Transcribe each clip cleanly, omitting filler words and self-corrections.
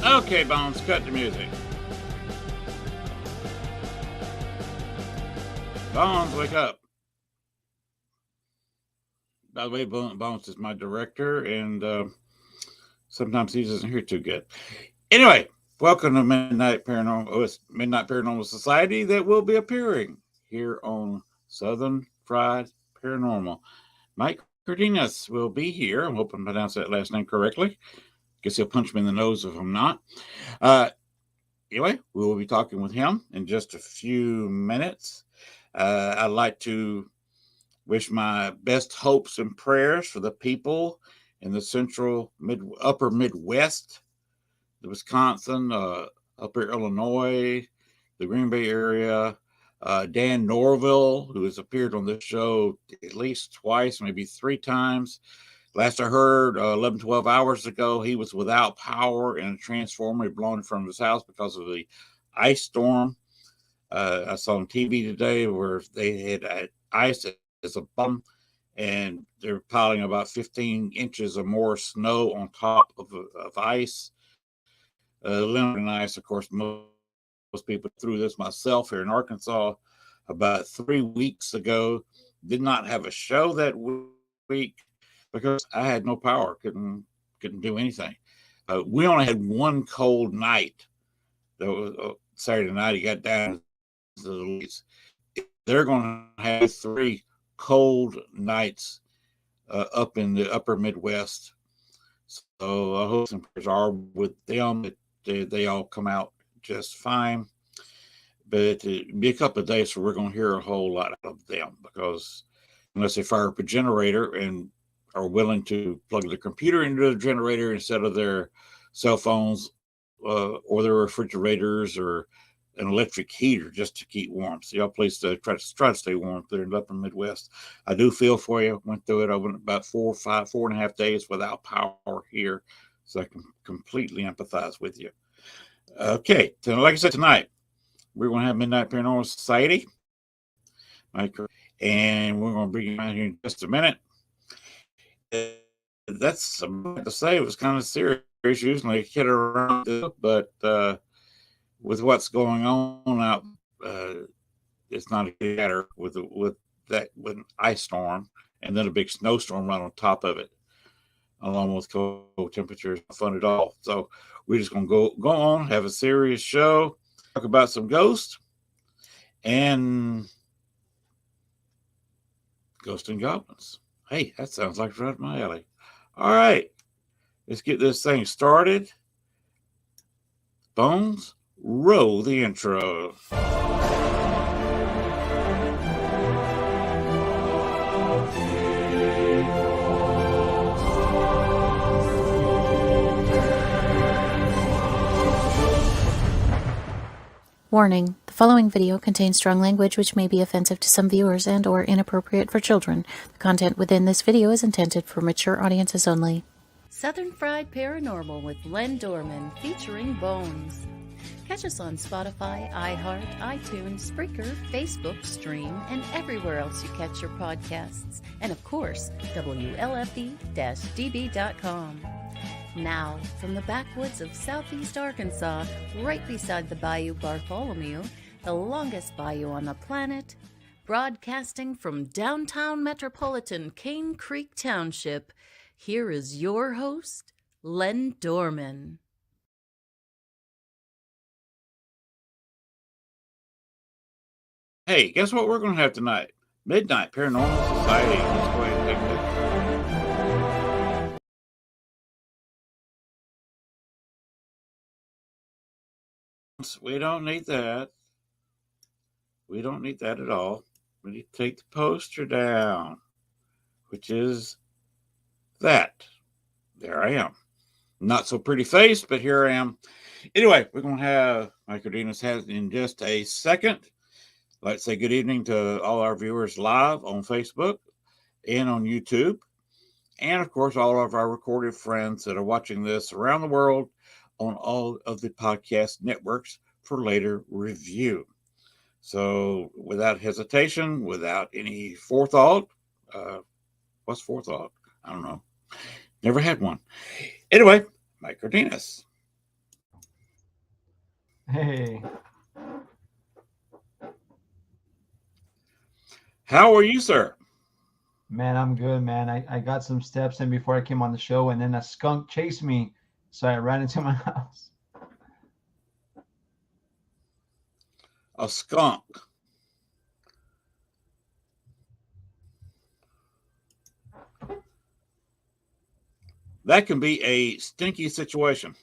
Okay, Bones, cut the music. Bones, wake up. By the way, Bones is my director, and sometimes he doesn't hear too good. Anyway, welcome to Midnight Paranormal Society that will be appearing here on Southern Fried Paranormal. Mike Cardenas will be here. I'm hoping I pronounced that last name correctly. Guess he'll punch me in the nose if I'm not. Anyway, we will be talking with him in just a few minutes. I'd like to wish my best hopes and prayers for the people in the upper Midwest, the Wisconsin, upper Illinois, the Green Bay area. Dan Norville, who has appeared on this show at least twice, maybe three times. Last I heard, 11, 12 hours ago, he was without power and a transformer blown in front of his house because of the ice storm. I saw on TV today where they had ice as a bottom, and they're piling about 15 inches or more snow on top of ice. Limited ice, of course, most people through this. Myself here in Arkansas about 3 weeks ago, did not have a show that week because I had no power, couldn't do anything. We only had one cold night. That was Saturday night. He got down to the leads. They're going to have 3 cold nights up in the upper Midwest. So I hope some prayers are with them that they all come out just fine. But it'll be a couple of days, so we're going to hear a whole lot of them, because unless they fire up a generator and are willing to plug their computer into the generator instead of their cell phones or their refrigerators or an electric heater just to keep warm. So y'all please try to stay warm there in the upper Midwest. I do feel for you. Went through it. I went about 4.5 days without power here, so I can completely empathize with you. Okay, so like I said, tonight we're going to have Midnight Paranormal Society, and we're going to bring you around here in just a minute. That's about to say. It was kind of serious. Usually I kid around, but with what's going on out, it's not a matter with an ice storm and then a big snowstorm right on top of it, along with cold temperatures. Not fun at all. So we're just gonna go on, have a serious show, talk about some ghosts and ghosts and goblins. Hey, that sounds like right up my alley. All right, let's get this thing started. Bones, roll the intro. Warning, the following video contains strong language which may be offensive to some viewers and or inappropriate for children. The content within this video is intended for mature audiences only. Southern Fried Paranormal with Len Dorman featuring Bones. Catch us on Spotify, iHeart, iTunes, Spreaker, Facebook, Stream, and everywhere else you catch your podcasts. And of course, WLFE-DB.com. Now, from the backwoods of southeast Arkansas, right beside the Bayou Bartholomew, the longest bayou on the planet, broadcasting from downtown metropolitan Cane Creek Township, here is your host, Len Dorman. Hey, guess what we're going to have tonight? Midnight Paranormal Society. Let's go ahead and take this. We don't need that. We don't need that at all. We need to take the poster down, which is that. There I am. Not so pretty face, but here I am. Anyway, we're going to have Mike Cardenas in just a second. I'd like to say good evening to all our viewers live on Facebook and on YouTube. And, of course, all of our recorded friends that are watching this around the world on all of the podcast networks for later review. So without hesitation, without any forethought, what's forethought? I don't know. Never had one. Anyway, Mike Cardenas. Hey, How are you, sir? man, I'm good, man. I got some steps in before I came on the show, and then a skunk chased me, so I ran into my house. A skunk. That can be a stinky situation.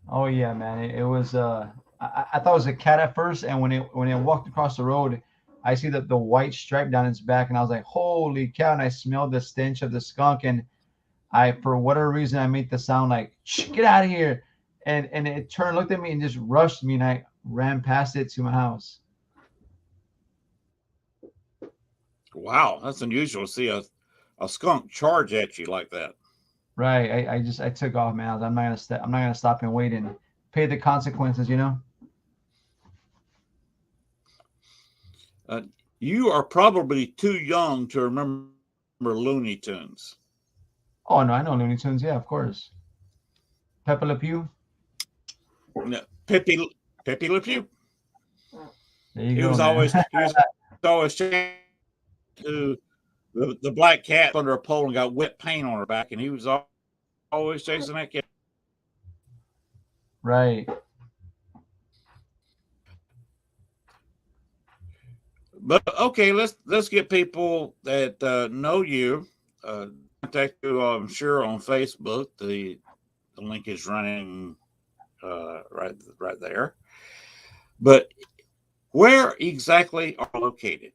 Oh yeah, man. It was I thought it was a cat at first, and when it walked across the road, I see the white stripe down its back, and I was like, holy cow! And I smelled the stench of the skunk, and I for whatever reason I made the sound like, "Shh, get out of here!" And it turned, looked at me, and just rushed me, and I ran past it to my house. Wow, that's unusual to see a skunk charge at you like that. Right. I took off, man. I'm not gonna I'm not gonna stop and wait and pay the consequences, you know? Uh, you are probably too young to remember Looney Tunes. Oh no, I know Looney Tunes, yeah, of course. Pepe Le Pew. No, Pepe Le Pew. There you He go, was man. always chasing to the black cat under a pole and got wet paint on her back, and he was always chasing that cat. Right. But okay, let's get people that know you. Contact you, I'm sure, on Facebook. The link is running right there. But where exactly are you located?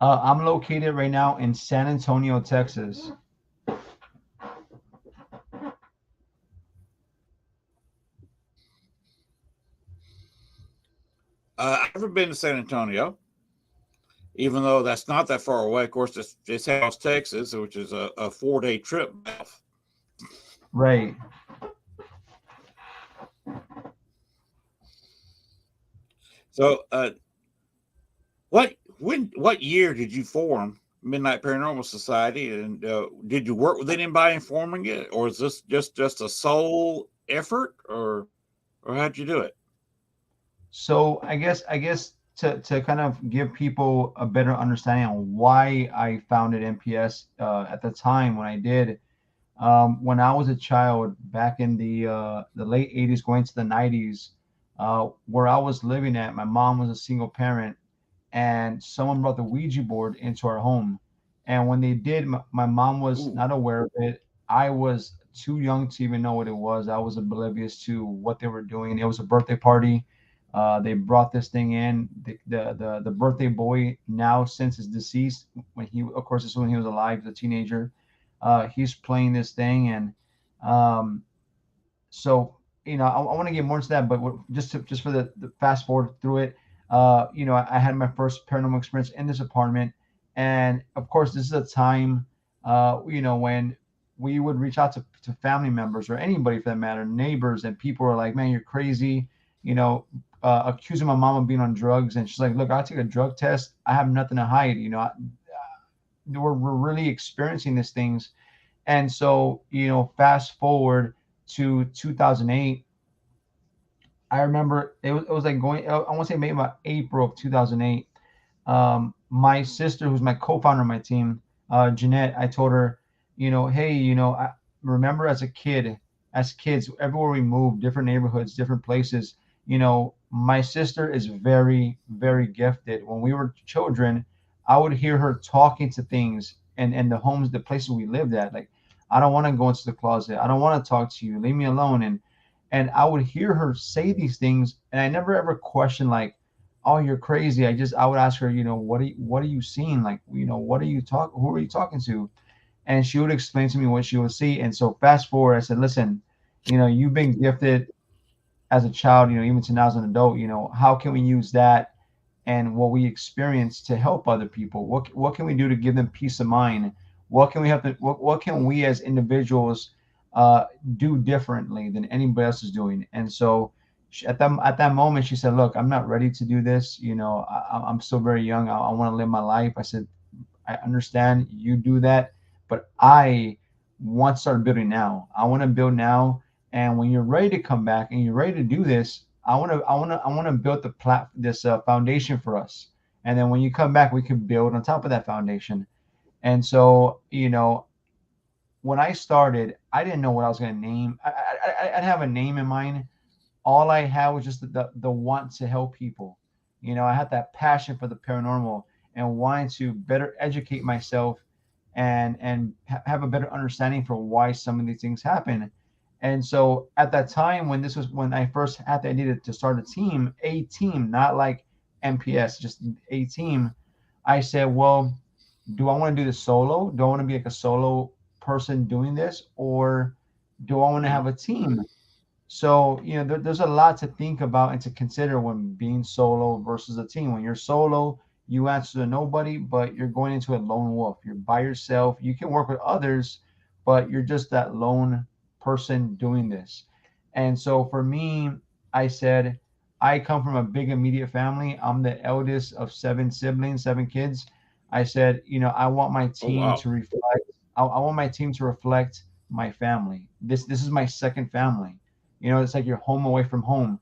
I'm located right now in San Antonio, Texas. I've never been to San Antonio, even though that's not that far away. Of course, it's House, Texas, which is a 4-day trip. Right. So, what year did you form Midnight Paranormal Society, and did you work with anybody in forming it, or is this just a sole effort, or how'd you do it? So I guess to kind of give people a better understanding on why I founded MPS at the time when I did, when I was a child back in the late 80s, going to the 90s, where I was living at, my mom was a single parent, and someone brought the Ouija board into our home. And when they did, my mom was Ooh, not aware of it. I was too young to even know what it was. I was oblivious to what they were doing. It was a birthday party. They brought this thing in. The birthday boy, now since is deceased, when he, of course, this is when he was alive, as a teenager. He's playing this thing, and um, so I want to get more into that, but just for the fast forward through it, I had my first paranormal experience in this apartment, and of course, this is a time, when we would reach out to family members or anybody for that matter, neighbors, and people were like, "Man, you're crazy," you know. Accusing my mom of being on drugs, and she's like, "Look, I took a drug test. I have nothing to hide." We're really experiencing these things, and so, fast forward to 2008, I remember it was like going, I want to say maybe about April of 2008. My sister, who's my co-founder of my team, Jeanette, I told her, hey, I remember as kids, everywhere we moved, different neighborhoods, different places, my sister is very, very gifted. When we were children, I would hear her talking to things and the homes, the places we lived at, like, I don't want to go into the closet. I don't want to talk to you. Leave me alone. And I would hear her say these things, and I never ever questioned like, "Oh, you're crazy." I would ask her, what are you seeing? Like, what are you talk? Who are you talking to? And she would explain to me what she would see. And so fast forward, I said, "Listen, you've been gifted as a child, even to now as an adult. How can we use that and what we experience to help other people? What can we do to give them peace of mind? What can we as individuals do differently than anybody else is doing?" And so at that moment, she said, "Look, I'm not ready to do this. I'm still very young. I want to live my life." I said, "I understand you do that, but I want to start building now. I want to build now. And when you're ready to come back and you're ready to do this, I want to build this foundation for us. And then when you come back, we can build on top of that foundation. And so, when I started, I didn't know what I was going to name. I'd have a name in mind. All I had was just the want to help people. I had that passion for the paranormal and wanting to better educate myself and have a better understanding for why some of these things happen. And so at that time, when I first had the idea to start a team, not like MPS, just a team, I said, well, do I want to do this solo? Do I want to be like a solo person doing this, or do I want to have a team? So, there's a lot to think about and to consider when being solo versus a team. When you're solo, you answer to nobody, but you're going into a lone wolf. You're by yourself. You can work with others, but you're just that lone person doing this. And so for me, I said, I come from a big immediate family. I'm the eldest of seven siblings, seven kids. I said, I want my Oh team wow. to reflect. I want my team to reflect my family. This is my second family. It's like you're home away from home.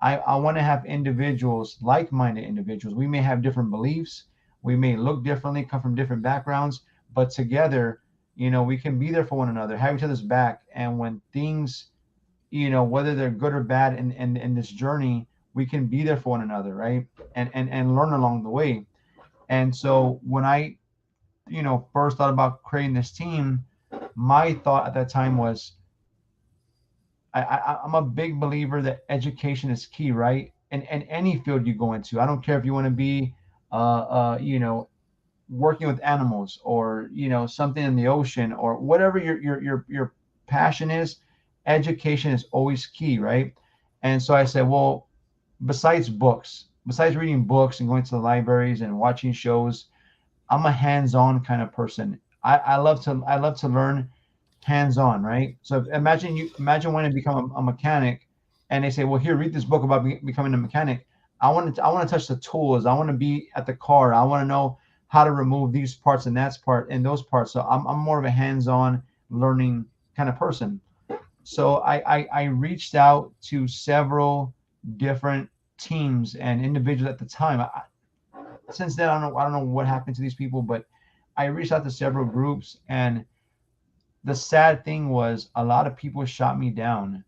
I want to have individuals, like-minded individuals. We may have different beliefs, we may look differently, come from different backgrounds, but together, we can be there for one another, have each other's back. And when things, whether they're good or bad in this journey, we can be there for one another, right? And learn along the way. And so when I, first thought about creating this team, my thought at that time was, I'm a big believer that education is key, right? And any field you go into, I don't care if you want to be, working with animals, or something in the ocean, or whatever your passion is. Education is always key, right? And so I said, well, besides reading books and going to the libraries and watching shows, I'm a hands-on kind of person. I love to learn hands-on, right? So imagine wanting to become a mechanic, and they say, well, here, read this book about becoming a mechanic. I want to touch the tools. I want to be at the car. I want to know how to remove these parts and that's part and those parts. So I'm more of a hands-on learning kind of person. So I reached out to several different teams and individuals at the time. Since then, I don't know what happened to these people, but I reached out to several groups, and the sad thing was a lot of people shot me down.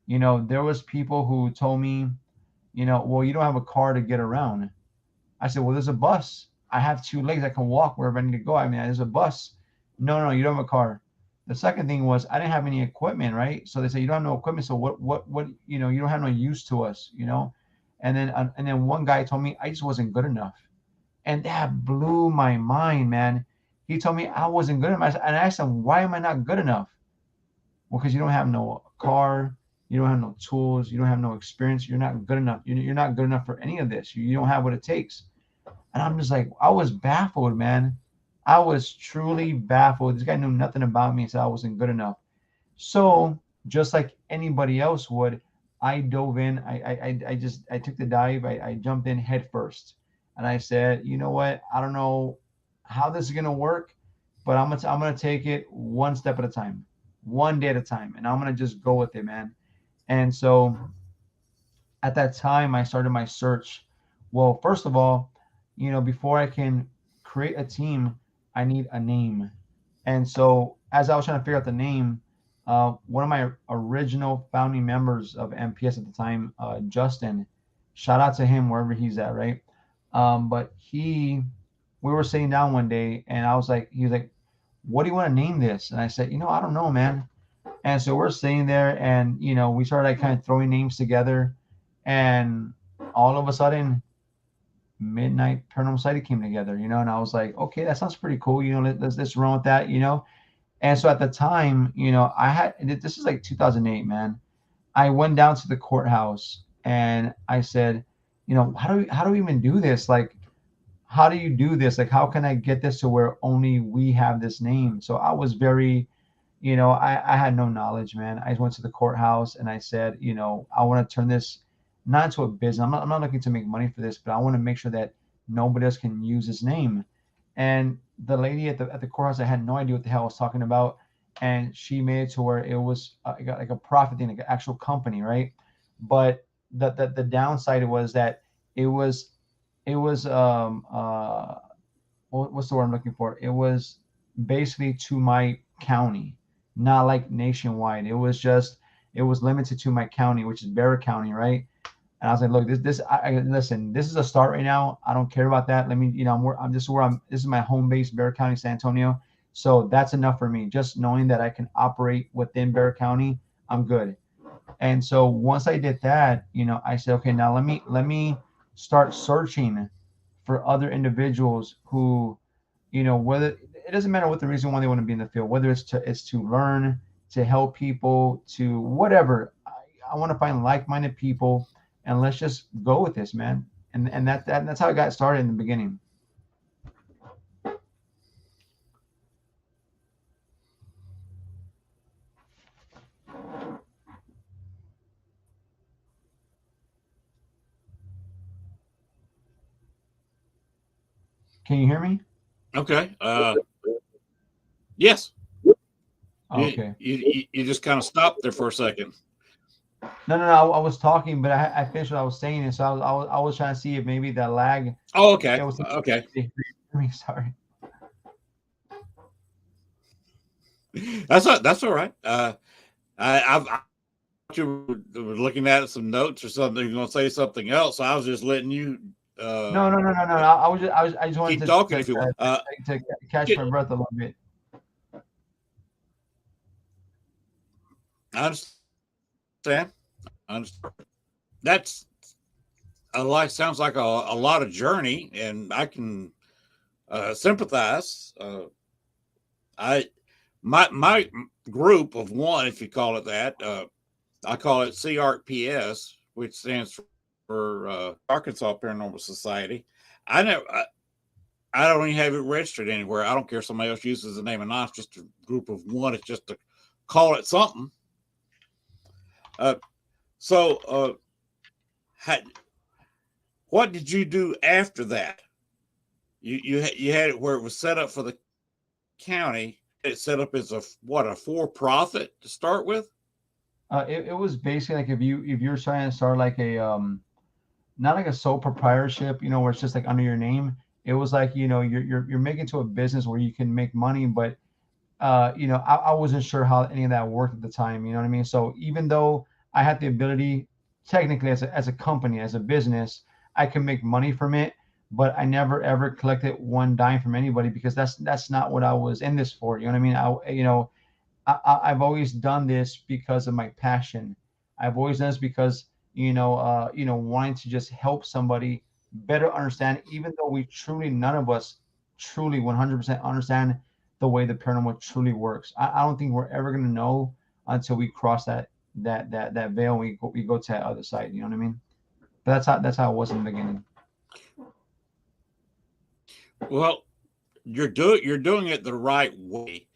There was people who told me, well, you don't have a car to get around. I said, well, there's a bus. I have two legs. I can walk wherever I need to go. I mean, there's a bus. No, no, you don't have a car. The second thing was I didn't have any equipment, right? So they say you don't have no equipment. So what, you don't have no use to us. And then one guy told me I just wasn't good enough. And that blew my mind, man. He told me I wasn't good enough. And I asked him, why am I not good enough? Well, because you don't have no car, you don't have no tools, you don't have no experience. You're not good enough. You're not good enough for any of this. You don't have what it takes. And I'm just like, I was baffled, man. I was truly baffled. This guy knew nothing about me, so I wasn't good enough. So just like anybody else would, I dove in. I took the dive. I jumped in head first, and I said, you know what? I don't know how this is gonna work, but I'm gonna take it one step at a time, one day at a time, and I'm gonna just go with it, man. And so at that time, I started my search. Well, first of all, before I can create a team, I need a name. And so, as I was trying to figure out the name, one of my original founding members of MPS at the time, Justin, shout out to him wherever he's at, right? But we were sitting down one day, and he was like, "What do you want to name this?" And I said, "I don't know, man." And so we're sitting there, and we started like kind of throwing names together, and all of a sudden, Midnight Paranormal Society came together. And I was like, okay, that sounds pretty cool. Let's run with that. And so at the time, this is like 2008, man. I went down to the courthouse and I said, how do we even do this? Like, how do you do this? Like, how can I get this to where only we have this name? So I was very, I had no knowledge, man. I went to the courthouse and I said, I want to turn this not into a business. I'm not looking to make money for this, but I want to make sure that nobody else can use this name. And the lady at the courthouse, I had no idea what the hell I was talking about, and she made it to where it was like a profit thing, like an actual company, right? But the downside was that it was what's the word I'm looking for? It was basically to my county, not like nationwide. It was limited to my county, which is Barra County, right? And I was like, look, listen, this is a start right now. I don't care about that. Let me, this is my home base, Barra County, San Antonio. So that's enough for me. Just knowing that I can operate within Barra County, I'm good. And so once I did that, I said, okay, now let me start searching for other individuals who, whether it doesn't matter what the reason why they want to be in the field, whether it's to learn, to help people, to whatever. I want to find like-minded people, and let's just go with this, man. And that's how I got started in the beginning. Can you hear me? Okay. Yes. Oh, okay. You just kind of stopped there for a second. No. I was talking, but I finished what I was saying, and so I was trying to see if maybe the lag. Oh, okay. It was Okay. sorry. That's all right. I you were looking at some notes or something. You're gonna say something else. So I was just letting you. No. I just wanted Keep talking to, if you want. to catch my breath a little bit. I understand. I understand. That's a lot. Sounds like a lot of journey, and I can sympathize. My group of one, if you call it that, I call it CRPS, which stands for Arkansas Paranormal Society. I never. I don't even have it registered anywhere. I don't care if somebody else uses the name or not. It's just a group of one. It's just to call it something. What did you do after that? You had it where it was set up for the county. It's set up as a for-profit to start with. It was basically like if you're trying to start like a not like a sole proprietorship, where it's just like under your name. It was like you're making to a business where you can make money, but I wasn't sure how any of that worked at the time. You know what I mean? So even though I had the ability, technically as a company, as a business, I can make money from it, but I never ever collected one dime from anybody because that's not what I was in this for. You know what I mean? I've always done this because of my passion. I've always done this because wanting to just help somebody better understand, even though none of us truly 100% understand the way the paranormal truly works. I don't think we're ever gonna know until we cross that veil. And we go to that other side. You know what I mean? But that's how it was in the beginning. Well, you're doing it the right way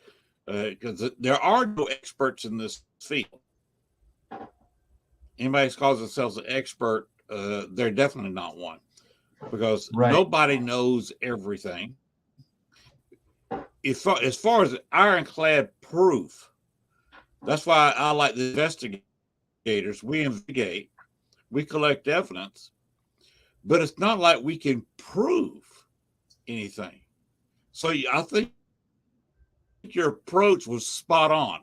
because there are no experts in this field. Anybody who calls themselves an expert, they're definitely not one because nobody knows everything. As far as ironclad proof, that's why I like the investigators. We investigate, we collect evidence, but it's not like we can prove anything. So I think your approach was spot on.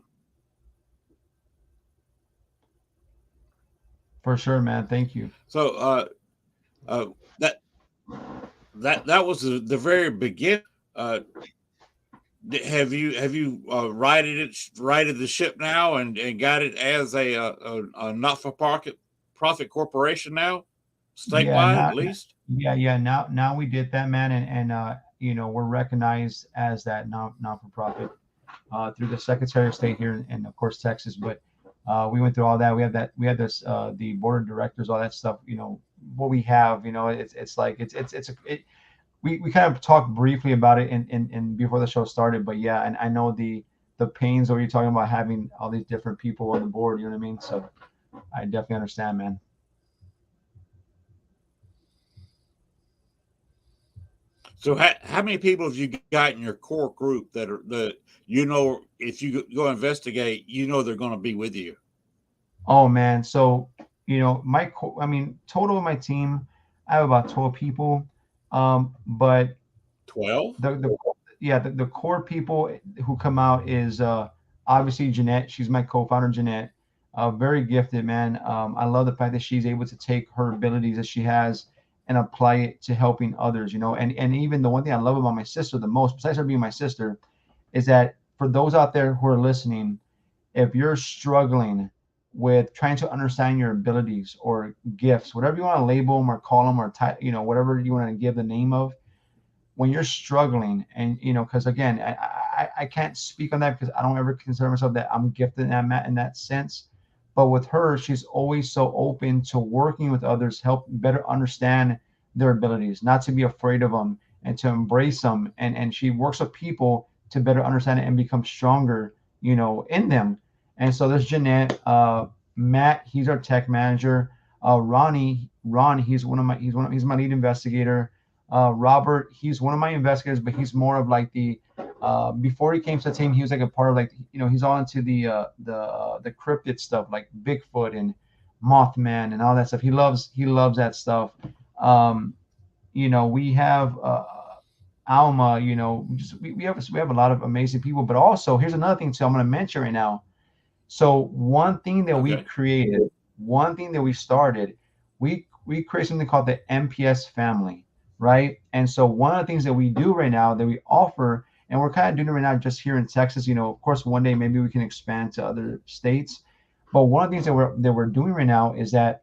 For sure, man. Thank you. So that was the very beginning. Have you righted the ship now and got it as a not for profit corporation now, statewide at least? Yeah. Now we did that, man, and we're recognized as that not for profit through the Secretary of State here and of course Texas. But we went through all that. We had this the board of directors, all that stuff. What we have. It's like we kind of talked briefly about it in before the show started. But yeah, and I know the pains that you're talking about having all these different people on the board. You know what I mean? So I definitely understand, man. So how many people have you got in your core group that if you go investigate, they're going to be with you? Oh man, so I mean, total of my team, I have about 12 people. But 12? the yeah, the core people who come out is obviously Jeanette. She's my co-founder, Jeanette. Very gifted, man. I love the fact that she's able to take her abilities that she has and apply it to helping others. And even the one thing I love about my sister the most, besides her being my sister, is that for those out there who are listening, if you're struggling with trying to understand your abilities or gifts, whatever you want to label them or call them or whatever you want to give the name of, when you're struggling and because again I can't speak on that because I don't ever consider myself that I'm gifted in that sense, but with her she's always so open to working with others, help better understand their abilities, not to be afraid of them and to embrace them, and she works with people to better understand it and become stronger in them. And so there's Jeanette. Matt, he's our tech manager. Ron, he's my lead investigator. Robert, he's one of my investigators, but he's more of like the before he came to the team, he was like a part of like he's all into the cryptid stuff like Bigfoot and Mothman and all that stuff. He loves that stuff. Um, we have Alma. We have a lot of amazing people, but also here's another thing too. I'm going to mention right now. So one thing that we Okay. created, one thing that we started, we created something called the MPS family, right? And so one of the things that we do right now that we offer, and we're kind of doing it right now just here in Texas. Of course, one day maybe we can expand to other states. But one of the things that we're doing right now is that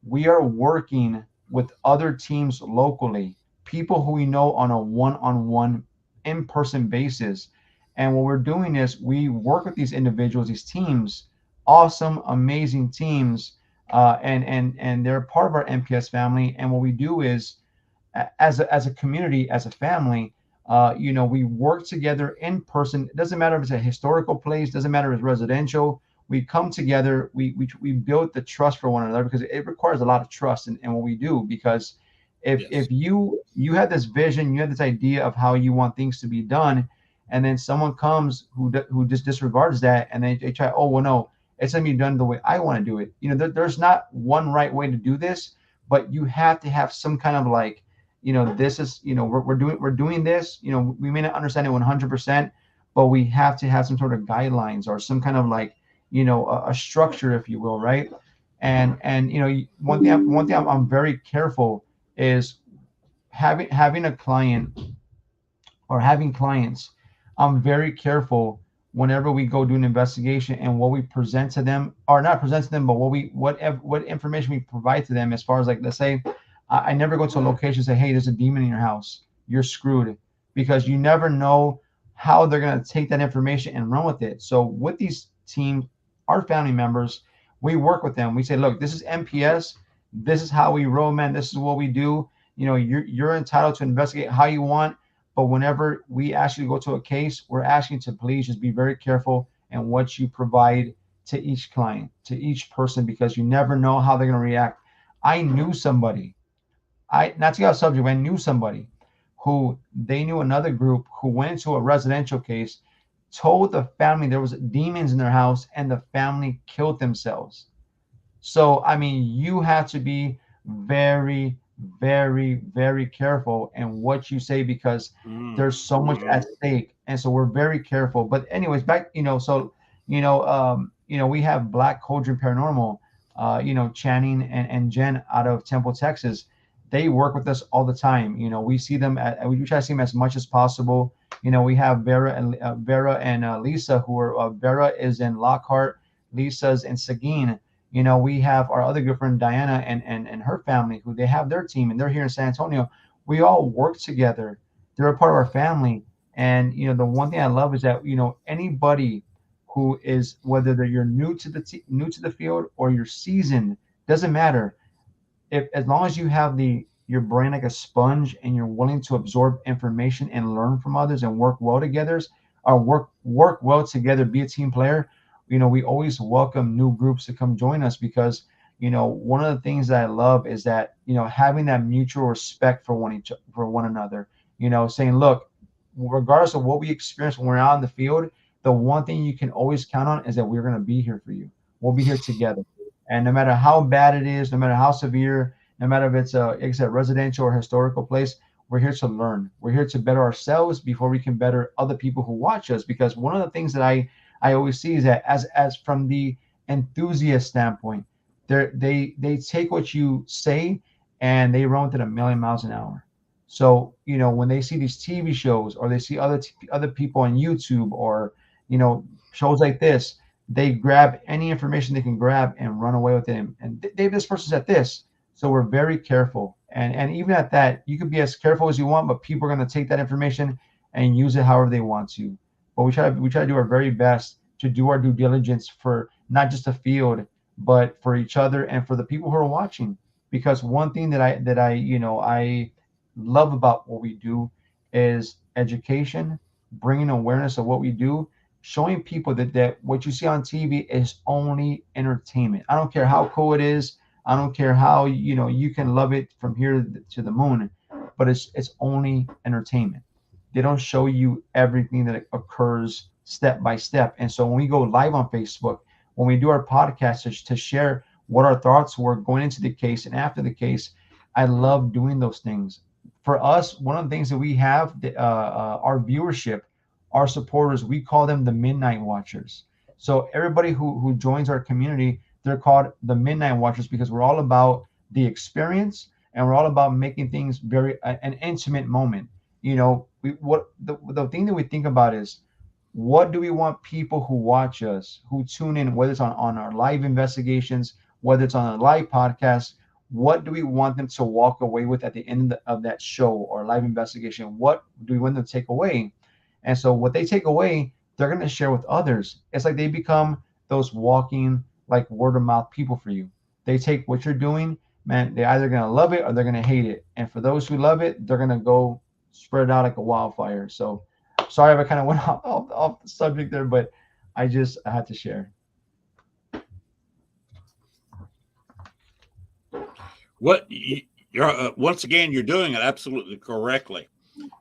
we are working with other teams locally, people who we know on a one-on-one in-person basis. And what we're doing is we work with these individuals, these teams, awesome, amazing teams, and they're part of our MPS family. And what we do is, as a community, as a family, we work together in person. It doesn't matter if it's a historical place, doesn't matter if it's residential. We come together, we build the trust for one another because it requires a lot of trust in what we do. Because if Yes. if you have this vision, you have this idea of how you want things to be done, and then someone comes who just disregards that, and they try, oh well, no, it's gonna be done the way I want to do it. There's not one right way to do this, but you have to have some kind of like, this is, we're doing this. We may not understand it 100%, but we have to have some sort of guidelines or some kind of like, a structure, if you will, right? And one thing I'm very careful is having a client or having clients. I'm very careful whenever we go do an investigation and what we present to them, or not present to them, but what information we provide to them. As far as like, let's say, I never go to a location and say, hey, there's a demon in your house, you're screwed, because you never know how they're going to take that information and run with it. So with these teams, our family members, we work with them. We say, look, this is MPS. This is how we roll, man. This is what we do. You're entitled to investigate how you want, but whenever we actually go to a case, we're asking to please just be very careful in what you provide to each client, to each person, because you never know how they're going to react. I knew somebody, not to get off subject, but I knew somebody who they knew another group who went into a residential case, told the family there was demons in their house, and the family killed themselves. So, I mean, you have to be very, very, very careful in what you say because there's so much Mm-hmm. at stake. And so we're very careful. But anyways, back, we have Black Cauldron Paranormal, Channing and Jen out of Temple, Texas. They work with us all the time. We see them we try to see them as much as possible. We have Vera and Lisa, who are Vera is in Lockhart, Lisa's in Seguin. We have our other good friend Diana and her family, who they have their team and they're here in San Antonio. We all work together. They're a part of our family. And the one thing I love is that anybody who is, whether you're new to the field or you're seasoned, doesn't matter. If as long as you have your brain like a sponge and you're willing to absorb information and learn from others and work well together, or work well together, be a team player. We always welcome new groups to come join us because one of the things that I love is that having that mutual respect for one another. Saying, look, regardless of what we experience when we're out in the field, the one thing you can always count on is that we're going to be here for you. We'll be here together. And no matter how bad it is, no matter how severe, no matter if it's like I said, residential or historical place, we're here to learn. We're here to better ourselves before we can better other people who watch us. Because one of the things that I always see is that as from the enthusiast standpoint, they take what you say and they run with it a million miles an hour. So when they see these TV shows or they see other people on YouTube or shows like this, they grab any information they can grab and run away with it. And Dave, this person's at this. So we're very careful. And even at that, you can be as careful as you want, but people are going to take that information and use it however they want to. But we try to do our very best to do our due diligence for not just the field, but for each other and for the people who are watching. Because one thing that I love about what we do is education, bringing awareness of what we do, showing people that what you see on TV is only entertainment. I don't care how cool it is. I don't care how you can love it from here to the moon, but it's only entertainment. They don't show you everything that occurs step by step. And so when we go live on Facebook, when we do our podcast to share what our thoughts were going into the case and after the case, I love doing those things. For us, one of the things that we have, our viewership, our supporters, we call them the Midnight Watchers. So everybody who joins our community, they're called the Midnight Watchers because we're all about the experience and we're all about making things very an intimate moment. The thing that we think about is what do we want people who watch us, who tune in, whether it's on our live investigations, whether it's on a live podcast, what do we want them to walk away with at the end of that show or live investigation? What do we want them to take away? And so what they take away, they're going to share with others. It's like they become those walking like word of mouth people for you. They take what you're doing, man, they're either going to love it or they're going to hate it. And for those who love it, they're going to go spread it out like a wildfire. So sorry if I kind of went off the subject there, but I had to share. What you're once again, you're doing it absolutely correctly.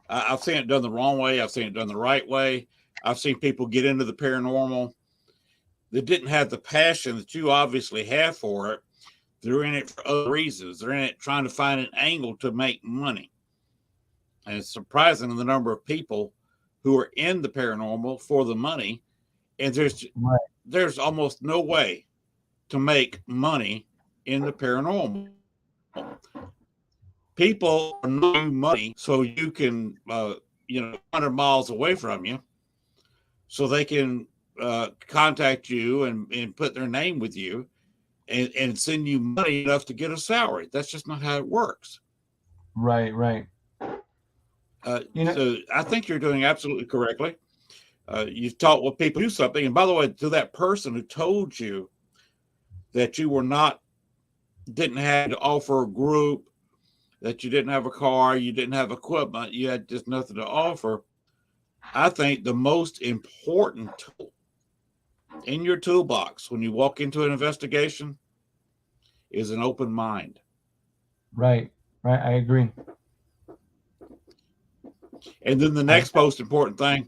I've seen it done the wrong way. I've seen it done the right way. I've seen people get into the paranormal that didn't have the passion that you obviously have for it. They're in it for other reasons. They're in it trying to find an angle to make money. And it's surprising the number of people who are in the paranormal for the money. And there's almost no way to make money in the paranormal. People are not money so you can 100 miles away from you so they can contact you and put their name with you and send you money enough to get a salary. That's just not how it works. Right. So I think you're doing absolutely correctly. You've taught what people do something. And by the way, to that person who told you that you didn't have to offer a group, that you didn't have a car, you didn't have equipment, you had just nothing to offer. I think the most important tool in your toolbox when you walk into an investigation is an open mind. Right. I agree. And then the next most important thing,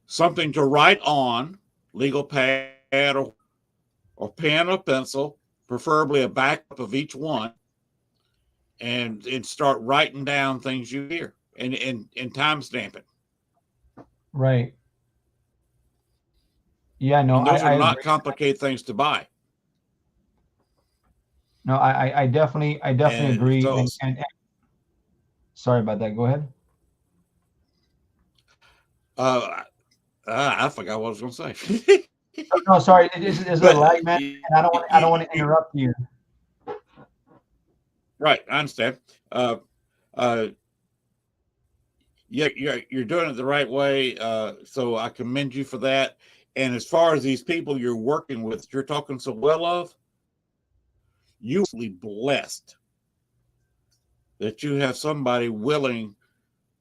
something to write on, legal pad or pen or pencil, preferably a backup of each one, and start writing down things you hear and time stamp it. Right. Yeah, no, And those are I not agree. complicated things to buy. No, I definitely And agree. so, And sorry about that. Go ahead. I forgot what I was going to say. No, sorry. There's a lag, man, and I don't want to interrupt you. Right, I understand. Yeah, you're doing it the right way. So I commend you for that. And as far as these people you're working with, you're talking so well of, you're really blessed that you have somebody willing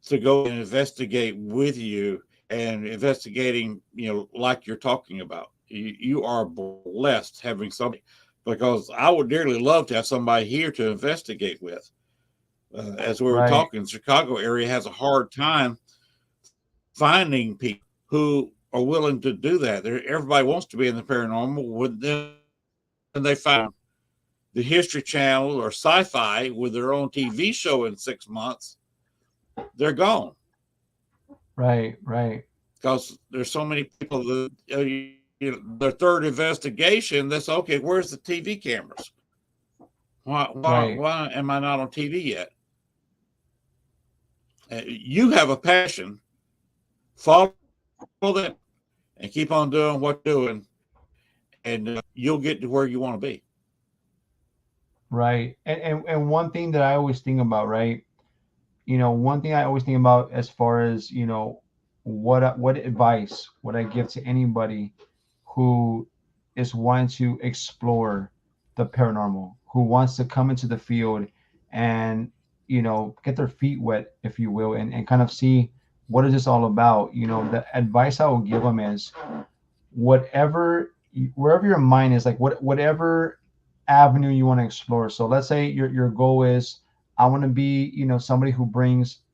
to go and investigate with you and investigating, like you're talking about. You are blessed having somebody, because I would dearly love to have somebody here to investigate with. As we were Right. talking, the Chicago area has a hard time finding people who are willing to do that. Everybody wants to be in the paranormal. Then they find the History Channel or Sci-Fi with their own TV show in 6 months, they're gone. Right. Because there's so many people that their third investigation. That's okay. Where's the TV cameras? Why am I not on TV yet? You have a passion. Follow that and keep on doing what you're doing, and you'll get to where you want to be. Right. And one thing that I always think about, right? One thing I always think about as far as, what advice would I give to anybody who is wanting to explore the paranormal, who wants to come into the field and, get their feet wet, if you will, and kind of see what is this all about. The advice I will give them is wherever your mind is, like whatever avenue you want to explore. So let's say your goal is, I want to be, somebody who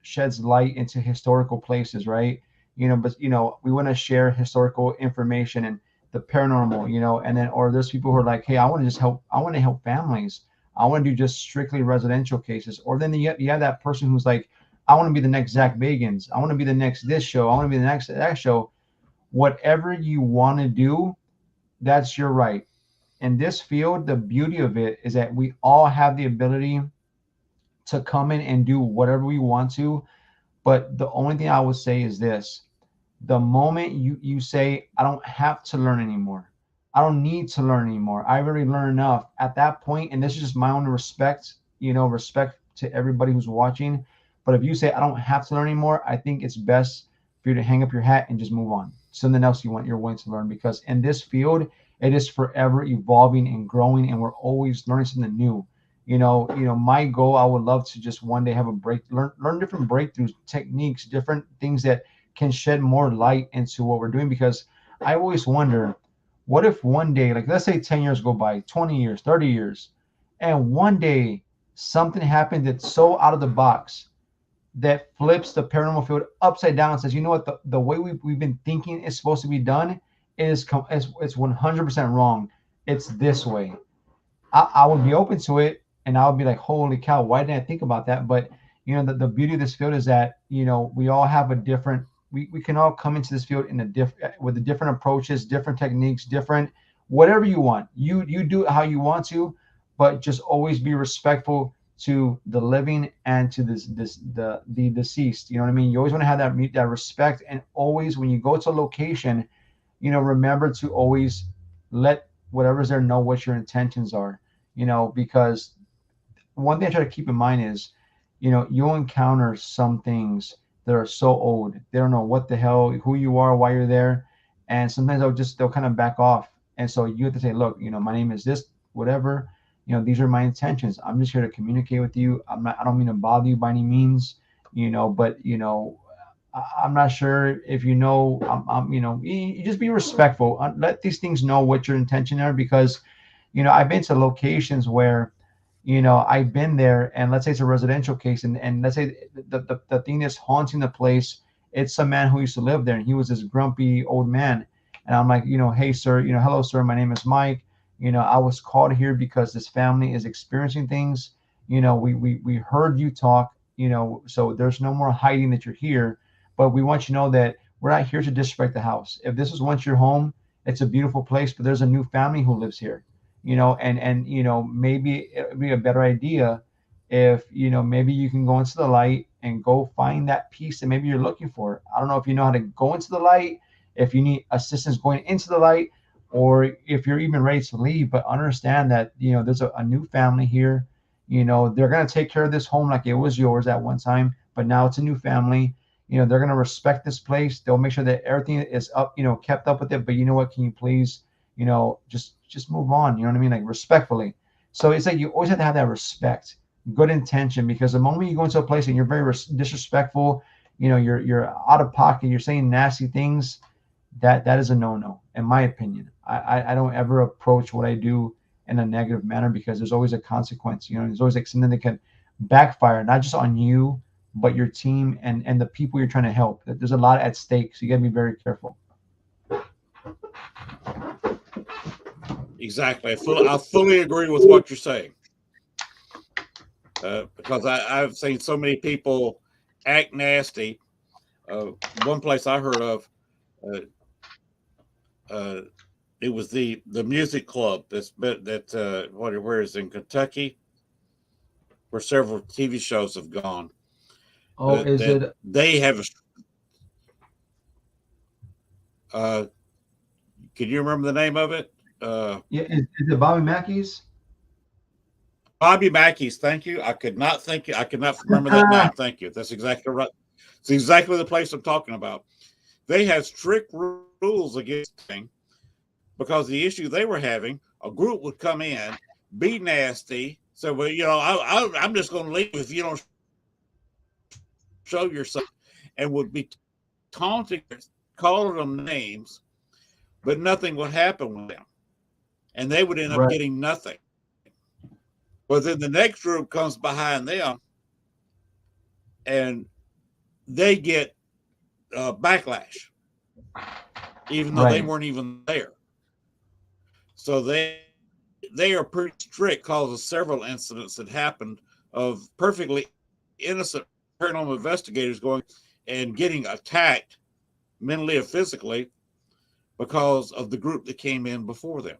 sheds light into historical places, right? But we want to share historical information and the paranormal, and then, or there's people who are like, hey, I want to help families. I want to do just strictly residential cases. Or then you have that person who's like, I want to be the next Zach Bagans. I want to be the next this show. I want to be the next that show. Whatever you want to do, that's your right. In this field, the beauty of it is that we all have the ability to come in and do whatever we want to. But the only thing I would say is this: the moment you say, I don't have to learn anymore, I don't need to learn anymore, I've already learned enough, at that point, and this is just my own respect, respect to everybody who's watching, but if you say, I don't have to learn anymore, I think it's best for you to hang up your hat and just move on. Something else you're willing to learn, because in this field, it is forever evolving and growing, and we're always learning something new. My goal, I would love to just one day have learn different breakthroughs, techniques, different things that can shed more light into what we're doing. Because I always wonder, what if one day, like let's say 10 years go by, 20 years, 30 years, and one day something happened that's so out of the box that flips the paranormal field upside down and says, you know what, the way we've been thinking is supposed to be done it's 100% wrong. It's this way. I would be open to it, and I would be like, holy cow, why didn't I think about that? But the beauty of this field is that we all have a different. We can all come into this field with the different approaches, different techniques, different whatever you want. You do it how you want to, but just always be respectful to the living and to the deceased. You know what I mean? You always want to have that respect, and always when you go to a location, remember to always let whatever's there know what your intentions are. Because one thing I try to keep in mind is, you'll encounter some things that are so old, they don't know what the hell, who you are, why you're there, and sometimes they'll kind of back off, and so you have to say, look, my name is this, whatever, these are my intentions. I'm just here to communicate with you. I don't mean to bother you by any means, but I'm not sure if you just be respectful. Let these things know what your intention are, because I've been to locations where I've been there, and let's say it's a residential case, and let's say the thing that's haunting the place, it's a man who used to live there, and he was this grumpy old man, and I'm like, hey sir, hello sir, my name is Mike, I was called here because this family is experiencing things, we heard you talk, so there's no more hiding that you're here, but we want you to know that we're not here to disrespect the house. If this is once your home, it's a beautiful place, but there's a new family who lives here, and maybe it would be a better idea if maybe you can go into the light and go find that piece that maybe you're looking for. I don't know if you know how to go into the light, if you need assistance going into the light, or if you're even ready to leave, but understand that there's a new family here. They're going to take care of this home like it was yours at one time, but now it's a new family. They're going to respect this place. They'll make sure that everything is up, kept up with it. But you know what? Can you please, just move on? You know what I mean? Like, respectfully. So it's like you always have to have that respect, good intention, because the moment you go into a place and you're very disrespectful, you're out of pocket, you're saying nasty things, that is a no-no, in my opinion. I don't ever approach what I do in a negative manner, because there's always a consequence. There's always like something that can backfire, not just on you, but your team and the people you're trying to help. There's a lot at stake, so you got to be very careful. exactly. I fully agree with what you're saying. Because I've seen so many people act nasty. One place I heard of, uh, uh, it was the music club where is in Kentucky, where several TV shows have gone. Oh, is That it? they have a. Uh, can you remember the name of it? Yeah, is it Bobby Mackey's? Bobby Mackey's. Thank you. I could not think. I could not remember that name. Thank you. That's exactly right. It's exactly the place I'm talking about. They had strict rules against thing because the issue they were having, a group would come in, be nasty. So, well, I'm just going to leave if you don't show yourself, and would be taunting, calling them names, but nothing would happen with them, and they would end up Right, getting nothing. But then the next group comes behind them, and they get backlash, even though they right. weren't even there. So they are pretty strict because of several incidents that happened of perfectly innocent paranormal investigators going and getting attacked mentally or physically because of the group that came in before them.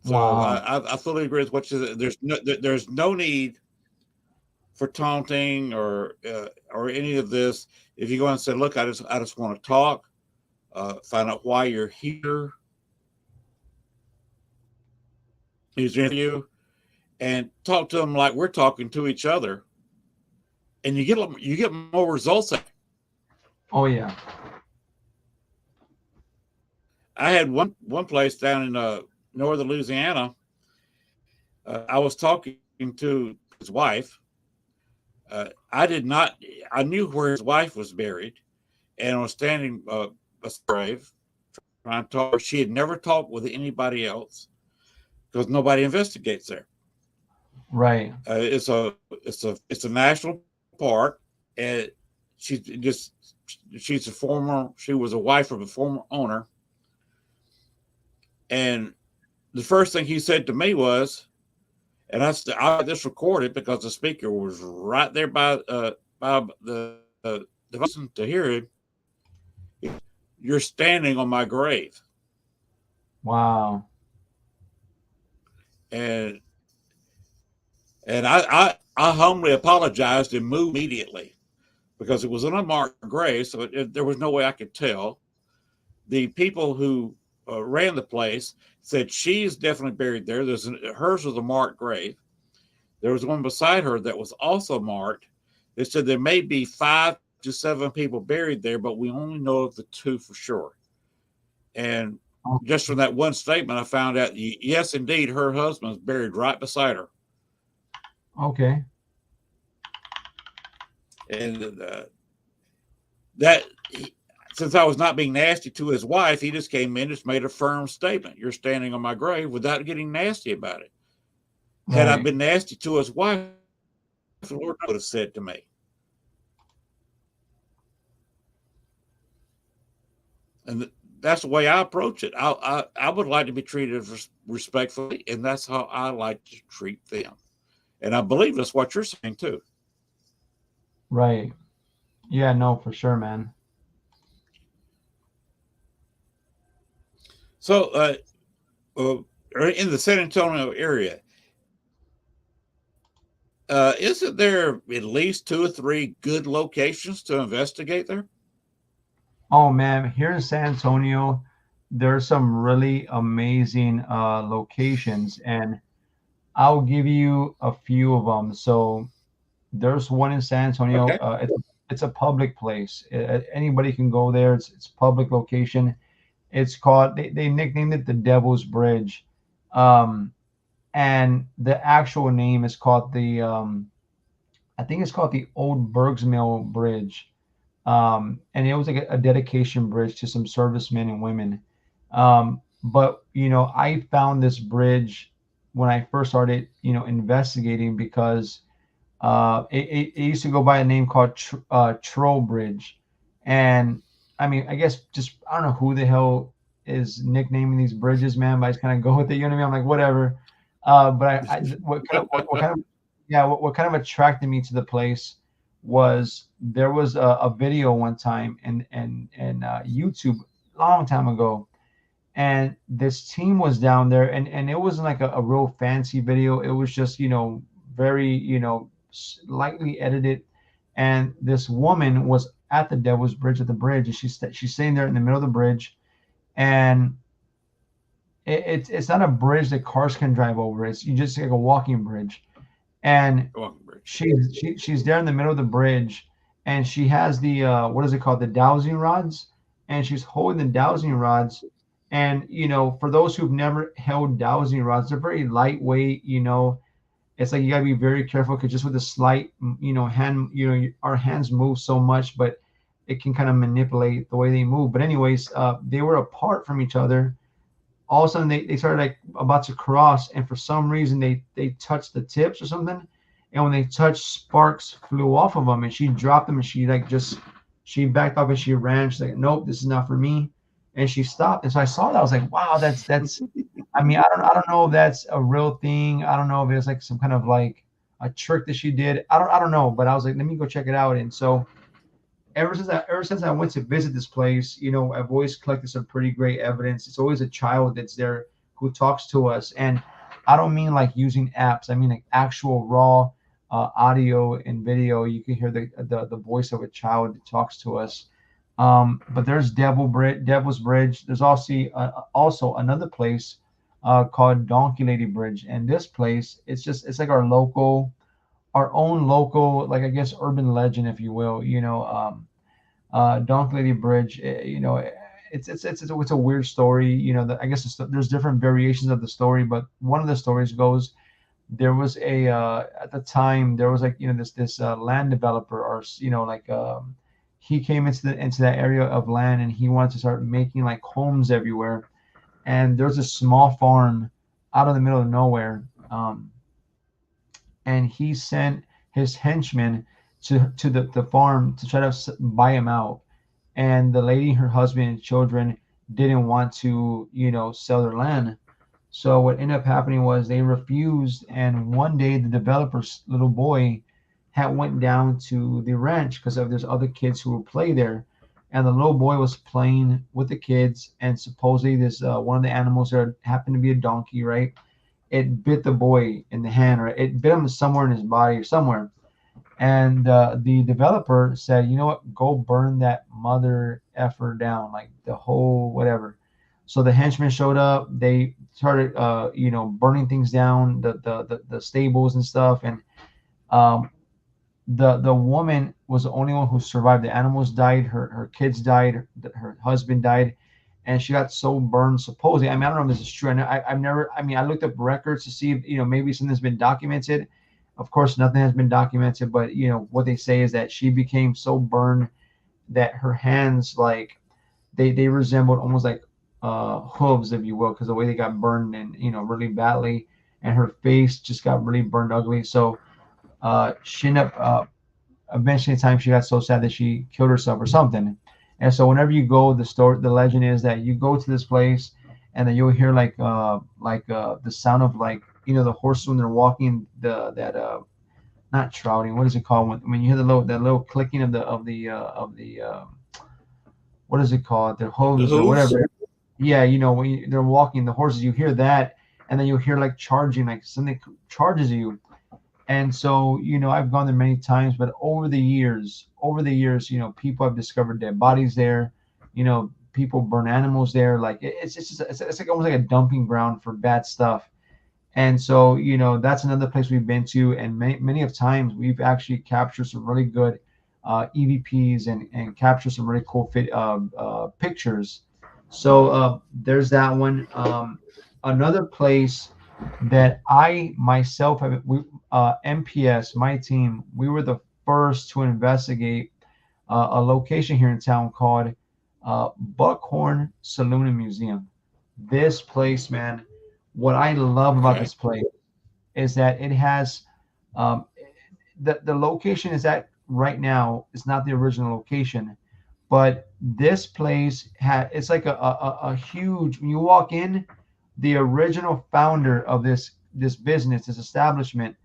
So Wow. I fully agree with what you said. There's no need for taunting or any of this. If you go and say, look, I just want to talk, find out why you're here, use interview, and talk to them like we're talking to each other, and you get more results. Oh yeah. I had one place down in northern Louisiana. I was talking to his wife. I did not. I knew where his wife was buried, and I was standing a grave trying to talk. She had never talked with anybody else because nobody investigates there. Right. It's a national park, and she just she was a wife of a former owner, and the first thing he said to me was, and I had this recorded because the speaker was right there by the device to hear him. You're standing on my grave, Wow. and I humbly apologized and moved immediately because it was an unmarked grave, so there was no way I could tell. The people who ran the place said she's definitely buried there. Hers was a marked grave. There was one beside her that was also marked. They said there may be 5 to 7 people buried there, but we only know of the 2 for sure. And just from that one statement, I found out, yes, indeed, her husband's buried right beside her. Okay. And that, since I was not being nasty to his wife, he just came in, just made a firm statement. You're standing on my grave, without getting nasty about it. Had I Right. been nasty to his wife, the Lord would have said to me. And that's the way I approach it. I would like to be treated respectfully, and that's how I like to treat them. And I believe that's what you're saying too. Right. Yeah, no, for sure, man. So, uh, in the San Antonio area, isn't there at least 2 or 3 good locations to investigate there? Oh man, here in San Antonio, there's some really amazing locations, and I'll give you a few of them. So there's one in San Antonio. Okay. It's a public place. Anybody can go there. It's public location. It's called, they nicknamed it the Devil's Bridge. Um, and the actual name is called I think it's called the Old Bergsmill Bridge. And it was like a dedication bridge to some servicemen and women. But I found this bridge when I first started, investigating, because it used to go by a name called Troll Bridge. And I mean, I guess just, I don't know who the hell is nicknaming these bridges, man, but I just kind of go with it. You know what I mean? I'm like, whatever. But what kind of yeah, what kind of attracted me to the place was there was a video one time in YouTube long time ago, and this team was down there, and it wasn't like a real fancy video. It was just very lightly edited, and this woman was at the Devil's Bridge at the bridge, and she's sitting there in the middle of the bridge, and it's not a bridge that cars can drive over. It's you just like a walking bridge, and Walking bridge. she's there in the middle of the bridge, and she has the what is it called, the dowsing rods, and she's holding the dowsing rods. And for those who've never held dowsing rods, they're very lightweight. It's like you got to be very careful because just with a slight hand, our hands move so much, but it can kind of manipulate the way they move. But anyways, they were apart from each other. All of a sudden they started like about to cross, and for some reason they touched the tips or something, and when they touched, sparks flew off of them, and she dropped them, and she backed up and she ran. She's like, nope, this is not for me, and she stopped. And so I saw that, I was like, wow, that's I mean, I don't know if that's a real thing. I don't know if it's like some kind of like a trick that she did. I don't know, but I was like, let me go check it out. And so ever since I went to visit this place, I've always collected some pretty great evidence. It's always a child that's there who talks to us, and I don't mean like using apps. I mean like actual raw audio and video. You can hear the voice of a child that talks to us. But there's Devil's Bridge. There's also another place called Donkey Lady Bridge, and this place it's like our own local, like I guess urban legend, if you will. Donkey Lady Bridge. It's a weird story. I guess there's different variations of the story, but one of the stories goes there was at the time there was like this land developer, or he came into that area of land, and he wanted to start making like homes everywhere, and there's a small farm out of the middle of nowhere. And he sent his henchmen to the farm to try to buy him out. And the lady, her husband, and children didn't want to, sell their land. So what ended up happening was they refused. And one day, the developer's little boy had went down to the ranch because there's other kids who would play there. And the little boy was playing with the kids, and supposedly this one of the animals there happened to be a donkey, right? It bit the boy in the hand, or it bit him somewhere in his body or somewhere. And the developer said, you know what, go burn that mother effer down, like the whole whatever. So the henchmen showed up. They started, burning things down, the stables and stuff. And the woman was the only one who survived. The animals died. Her kids died. Her husband died. And she got so burned, supposedly. I mean, I don't know if this is true. I've never. I mean, I looked up records to see if maybe something's been documented. Of course, nothing has been documented. But what they say is that she became so burned that her hands, like, they resembled almost like hooves, if you will, because the way they got burned and really badly, and her face just got really burned ugly. So she ended up eventually, in time, she got so sad that she killed herself or something. And so whenever you go, the legend is that you go to this place, and then you'll hear like the sound of like the horses when they're walking, not trouting, what is it called, when you hear that little clicking of the what is it called, their hooves or whatever. Yeah, when they're walking, the horses, you hear that, and then you'll hear like charging, like something charges you. And so, I've gone there many times, but over the years, people have discovered dead bodies there. People burn animals there. Like it's like almost like a dumping ground for bad stuff. And so, that's another place we've been to, and many of times we've actually captured some really good EVPs and captured some really cool pictures. So there's that one. Another place that I myself have, MPS, my team, we were the first to investigate a location here in town called Buckhorn Saloon and Museum. This place, man, what I love about this place is that it has the location is at right now is not the original location, But this place it's like a huge, when you walk in, the original founder of this business, this establishment,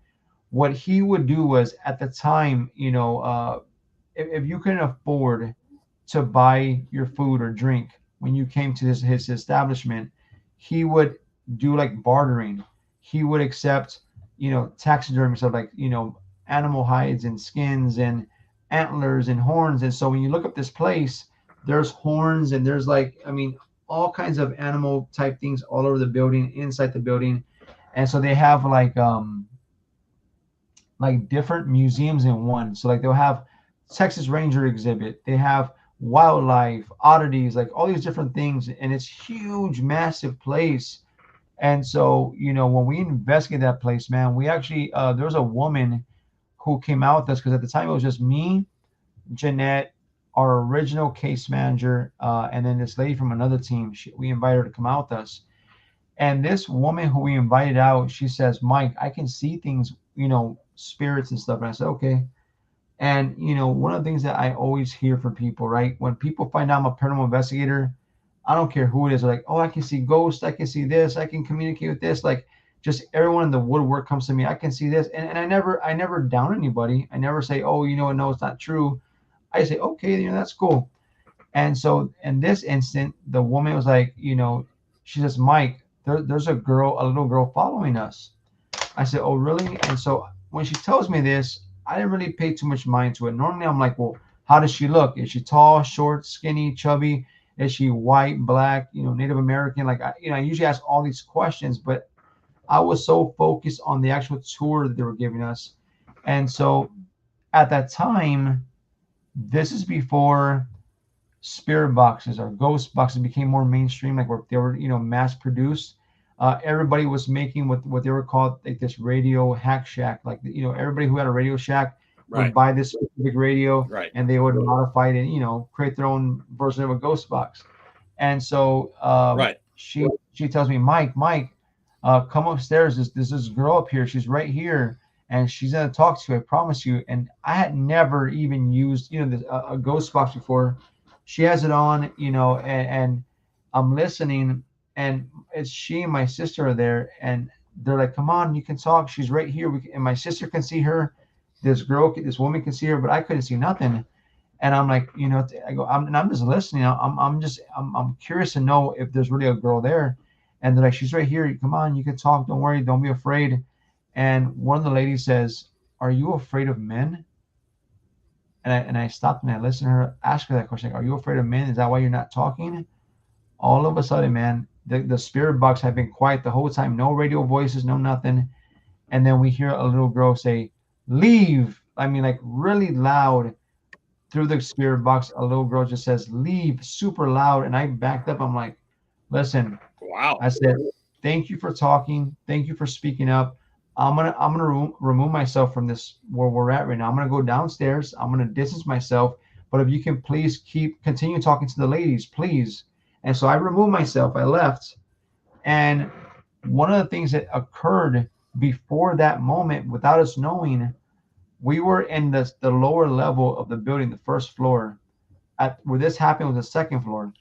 what he would do was, at the time, if you couldn't afford to buy your food or drink when you came to his establishment, he would do like bartering. He would accept, taxidermy stuff, like, animal hides and skins and antlers and horns. And so when you look up this place, there's horns and there's, like, I mean, all kinds of animal type things all over the building, inside the building. And so they have like different museums in one. So like they'll have Texas Ranger exhibit, they have wildlife, oddities, like all these different things, and it's huge, massive place. And so, when we investigated that place, man, we actually there was a woman who came out with us, because at the time it was just me, Jeanette, our original case manager, and then this lady from another team. We invited her to come out with us. And this woman who we invited out, she says, Mike, I can see things, spirits and stuff. And I said, okay. And, one of the things that I always hear from people, right? When people find out I'm a paranormal investigator, I don't care who it is. They're like, oh, I can see ghosts. I can see this. I can communicate with this. Like, just everyone in the woodwork comes to me. I can see this. And I never down anybody. I never say, oh, no, it's not true. I say, okay, that's cool. And so in this instant, the woman was like, she says, Mike, there's a little girl following us. I said, oh, really? And so when she tells me this, I didn't really pay too much mind to it. Normally, I'm like, well, how does she look? Is she tall, short, skinny, chubby? Is she white, black, Native American? Like, I usually ask all these questions, but I was so focused on the actual tour that they were giving us. And so at that time, this is before spirit boxes or ghost boxes became more mainstream, like where they were, mass produced. Everybody was making what they were called, like this radio hack shack. Like, everybody who had a Radio Shack Right. would buy this specific radio, Right. and they would modify it and, create their own version of a ghost box. And so Right. she tells me, Mike, come upstairs. There's this girl up here. She's right here, and she's gonna talk to you. I promise you. And I had never even used, a ghost box before. She has it on, and I'm listening, and it's she and my sister are there, and they're like, come on, you can talk. She's right here. And my sister can see her. This woman can see her, but I couldn't see nothing. And I'm like, I'm just listening. I'm curious to know if there's really a girl there. And they're like, she's right here. Come on, you can talk. Don't worry. Don't be afraid. And one of the ladies says, are you afraid of men? And I stopped and I listened to her ask her that question. Like, are you afraid of men? Is that why you're not talking? All of a sudden, man, the spirit box had been quiet the whole time. No radio voices, no nothing. And then we hear a little girl say, leave. I mean, like really loud through the spirit box. A little girl just says, leave, super loud. And I backed up. I'm like, listen, Wow. I said, thank you for talking. Thank you for speaking up. I'm gonna remove myself from this where we're at right now. I'm gonna go downstairs. I'm gonna distance myself. But if you can please continue talking to the ladies, please. And so I removed myself. I left. And one of the things that occurred before that moment, without us knowing, we were in the lower level of the building, the first floor. Where this happened was the second floor.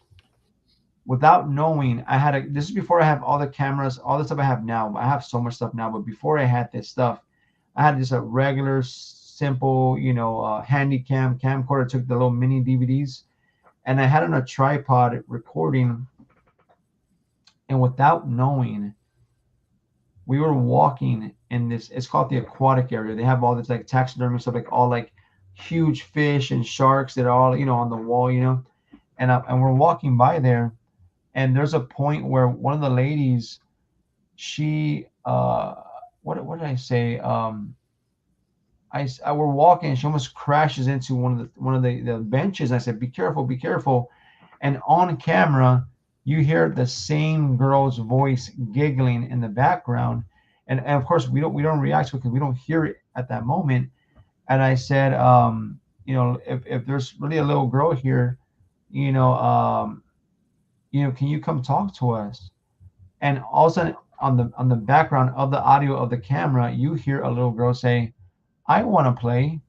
Without knowing, this is before I have all the cameras, all the stuff I have now. I have so much stuff now, but before I had this stuff, I had just a regular, simple, handy camcorder. Took the little mini DVDs, and I had on a tripod recording. And without knowing, we were walking in this. It's called the aquatic area. They have all this like taxidermy stuff, like all like huge fish and sharks that are all on the wall, and we're walking by there. And there's a point where one of the ladies, she, what did I say? We're walking, and she almost crashes into one of the benches. And I said, "Be careful, be careful!" And on camera, you hear the same girl's voice giggling in the background, and of course we don't react to it because we don't hear it at that moment. And I said, if there's really a little girl here, can you come talk to us? And all of a sudden, on the background of the audio of the camera, you hear a little girl say, I want to play.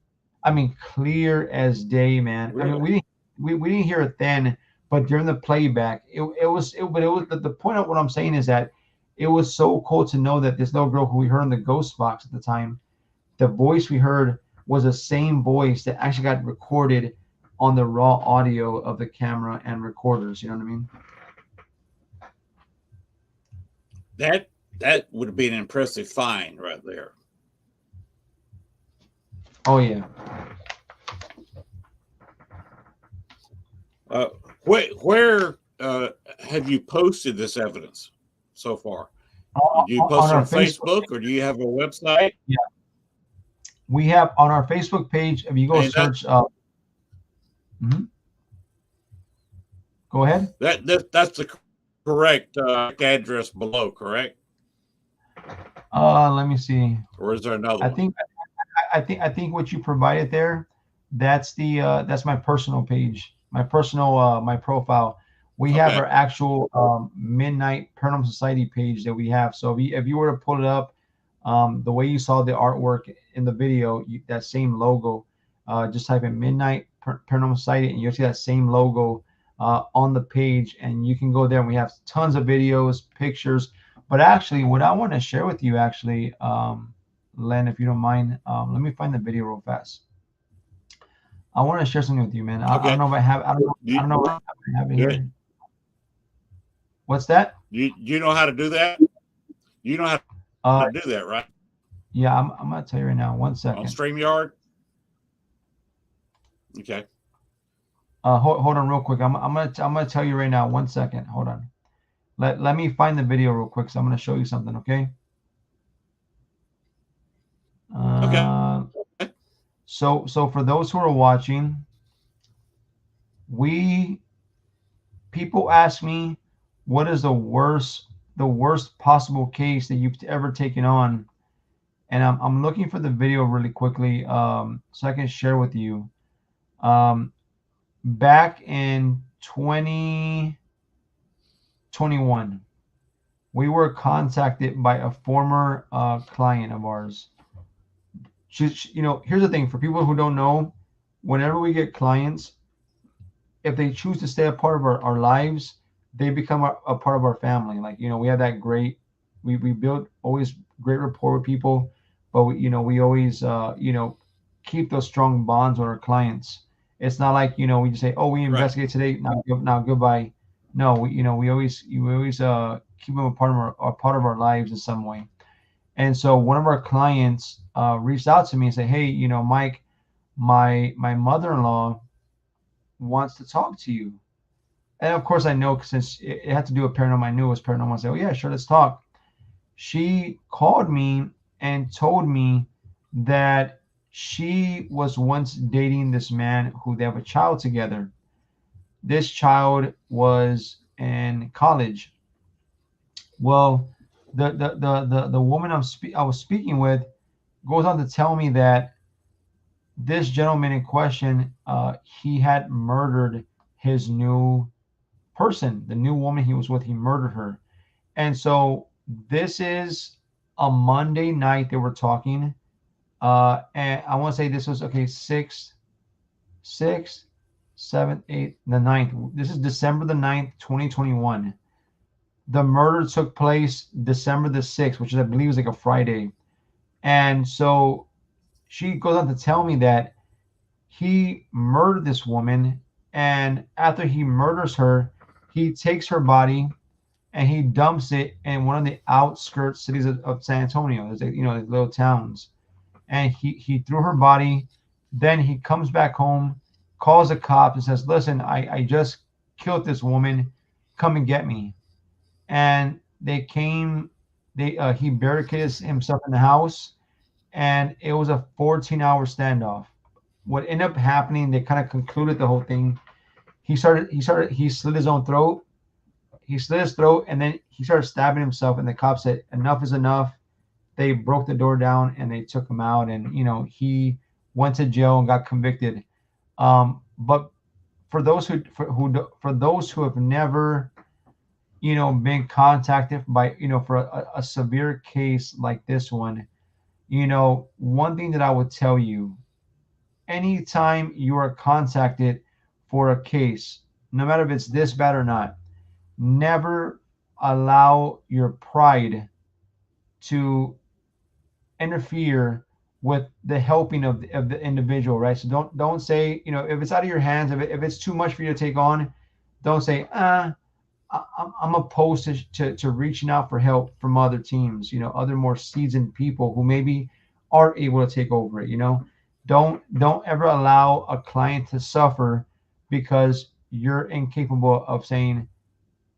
I mean, clear as day, man. Really? I mean, we didn't hear it then, but during the playback, but it was the point of what I'm saying is that it was so cool to know that this little girl who we heard in the ghost box at the time, the voice we heard was the same voice that actually got recorded on the raw audio of the camera and recorders. You know what I mean? That would be an impressive find right there. Oh yeah. Where have you posted this evidence so far? Do you post it on Facebook, or do you have a website? Yeah, we have on our Facebook page. If you go search, go ahead. That's the correct address below, correct? Let me see. Or is there another one? I think what you provided there, that's my personal page, my profile. We have our actual Midnight Paranormal Society page that we have. So if you were to pull it up, the way you saw the artwork in the video, that same logo, just type in Midnight Paranormal Society, and you'll see that same logo on the page, and you can go there. And we have tons of videos, pictures. But actually, what I want to share with you, actually, Len, if you don't mind, let me find the video real fast. I want to share something with you, man. I don't know if I have. I don't know if I have it here. What's that? You know how to do that? You know how to do that, right? Yeah, I'm gonna tell you right now. 1 second. On StreamYard. Okay. Hold on real quick. I'm gonna tell you right now. 1 second. Hold on. Let me find the video real quick. So I'm gonna show you something. Okay. Okay. So for those who are watching, people ask me, what is the worst possible case that you've ever taken on? And I'm looking for the video really quickly, so I can share with you. Back in 2021, we were contacted by a former client of ours. Here's the thing, for people who don't know, whenever we get clients, if they choose to stay a part of our lives, they become a part of our family. Like, we have that we build always great rapport with people, but we always, keep those strong bonds with our clients. It's not like, we just say, oh, we investigate today. Now goodbye. No, we always keep them a part of our lives in some way. And so one of our clients reached out to me and said, hey, Mike, my mother-in-law wants to talk to you. And of course I know, since it had to do with paranormal, I knew it was paranormal. I said, oh yeah, sure, let's talk. She called me and told me that she was once dating this man who they have a child together. This child was in college. Well, the woman I was speaking with goes on to tell me that this gentleman in question, he had murdered his new person, the new woman he was with. He murdered her. And so this is a Monday night they were talking. And I want to say this was 6th, 7th, 8th, the 9th. This is December the 9th, 2021. The murder took place December the 6th, which is, I believe, is like a Friday. And so she goes on to tell me that he murdered this woman, and after he murders her, he takes her body and he dumps it in one of the outskirts cities of San Antonio. There's like, little towns. And he threw her body. Then he comes back home, calls the cops and says, listen, I just killed this woman. Come and get me. And they came. He barricaded himself in the house, and it was a 14-hour standoff. What ended up happening, they kind of concluded the whole thing. He slit his own throat. He slit his throat, and then he started stabbing himself. And the cops said, enough is enough. They broke the door down and they took him out. And he went to jail and got convicted. But for those who have never, been contacted by, for a severe case like this one, one thing that I would tell you, anytime you are contacted for a case, no matter if it's this bad or not, never allow your pride to interfere with the helping of the individual, right? So don't say, if it's out of your hands, if it's too much for you to take on, don't say, I'm opposed to reaching out for help from other teams, other more seasoned people who maybe are able to take over it. Don't ever allow a client to suffer because you're incapable of saying,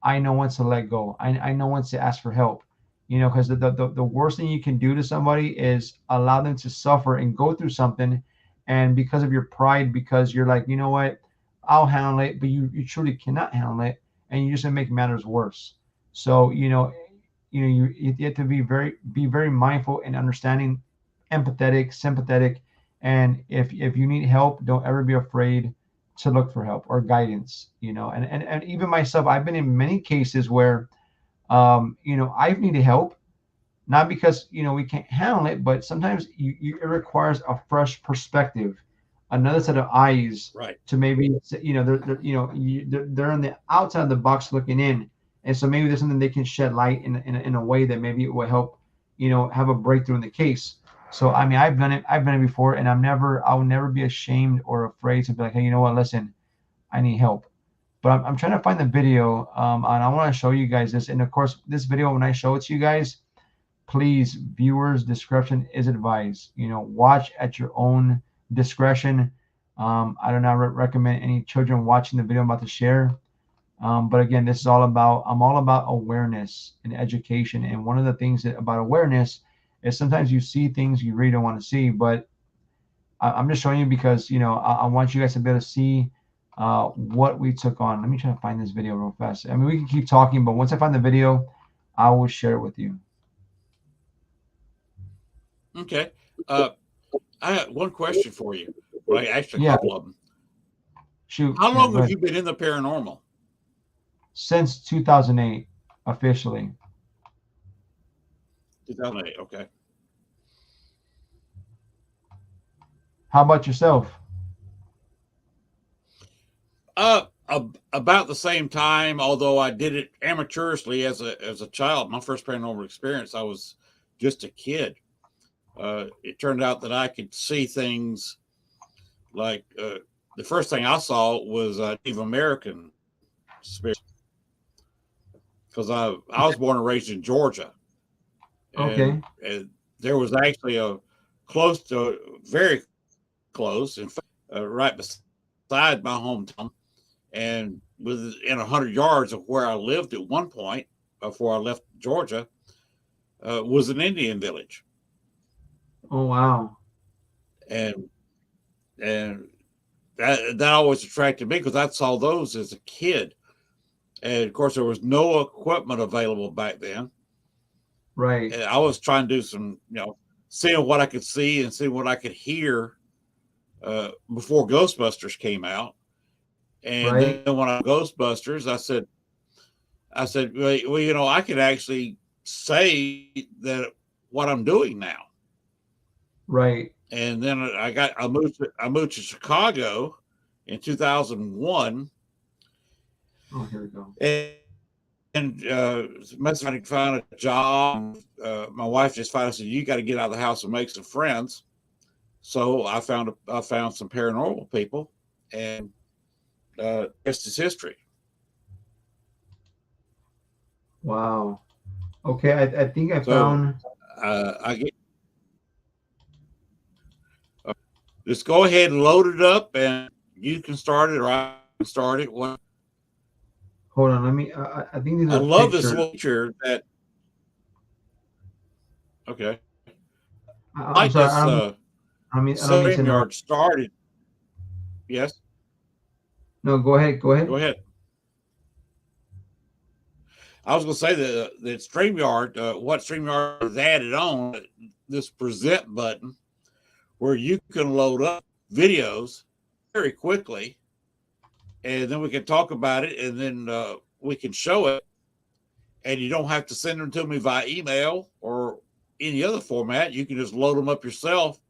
I know when to let go. I know when to ask for help. Because the worst thing you can do to somebody is allow them to suffer and go through something. And because of your pride, because you're like, you know what, I'll handle it, but you truly cannot handle it. And you're just gonna make matters worse. So, you have to be very mindful and understanding, empathetic, sympathetic. And if you need help, don't ever be afraid to look for help or guidance, and even myself, I've been in many cases where I've needed help, not because we can't handle it, but sometimes it requires a fresh perspective, another set of eyes, Right. to maybe they're on the outside of the box looking in, and so maybe there's something they can shed light in a way that maybe it will help have a breakthrough in the case. So I mean, I've done it before, and I will never be ashamed or afraid to be like, hey, you know what, listen, I need help. But I'm trying to find the video, and I want to show you guys this. And of course, this video, when I show it to you guys, please, viewers, discretion is advised. Watch at your own discretion. I do not recommend any children watching the video I'm about to share. But again, I'm all about awareness and education. And one of the things about awareness is sometimes you see things you really don't want to see. But I'm just showing you because, I want you guys to be able to see what we took on. Let me try to find this video real fast. I mean, we can keep talking, but once I find the video, I will share it with you. Okay. I have one question for you. Well, actually, a Yeah. couple of them. Shoot. How Yeah, long go have ahead. you been in the paranormal? Since 2008, officially. 2008. Okay. How about yourself? About the same time, although I did it amateurishly as a child. My first paranormal experience, I was just a kid. It turned out that I could see things like the first thing I saw was Native American spirit, because I was born and raised in Georgia, Okay. and there was actually a very close, in fact, right beside my hometown, and within 100 yards of where I lived at one point before I left Georgia, was an Indian village, Oh, wow. and and that always attracted me because I saw those as a kid, and of course there was no equipment available back then. Right. And I was trying to do some, seeing what I could see and seeing what I could hear before Ghostbusters came out. And Right. then when I Ghostbusters, I said, well, I can actually say that what I'm doing now. Right. And then I moved to Chicago in 2001. Oh, here we go. I found a job. My wife just finally said, "You got to get out of the house and make some friends." So I found some paranormal people, and rest is history. Wow. Okay. I think I So found. I get just go ahead and load it up, and you can start it, or I can start it. Hold on. Let me. I think these I are love this pictures. little feature that. Okay, I'm like sorry. this. I don't mean to interrupt. StreamYard started. Yes, No, go ahead. Go ahead. go ahead. I was going to say that StreamYard, what StreamYard has added on, this present button, where you can load up videos very quickly, and then we can talk about it, and then we can show it, and you don't have to send them to me via email or any other format. You can just load them up yourself,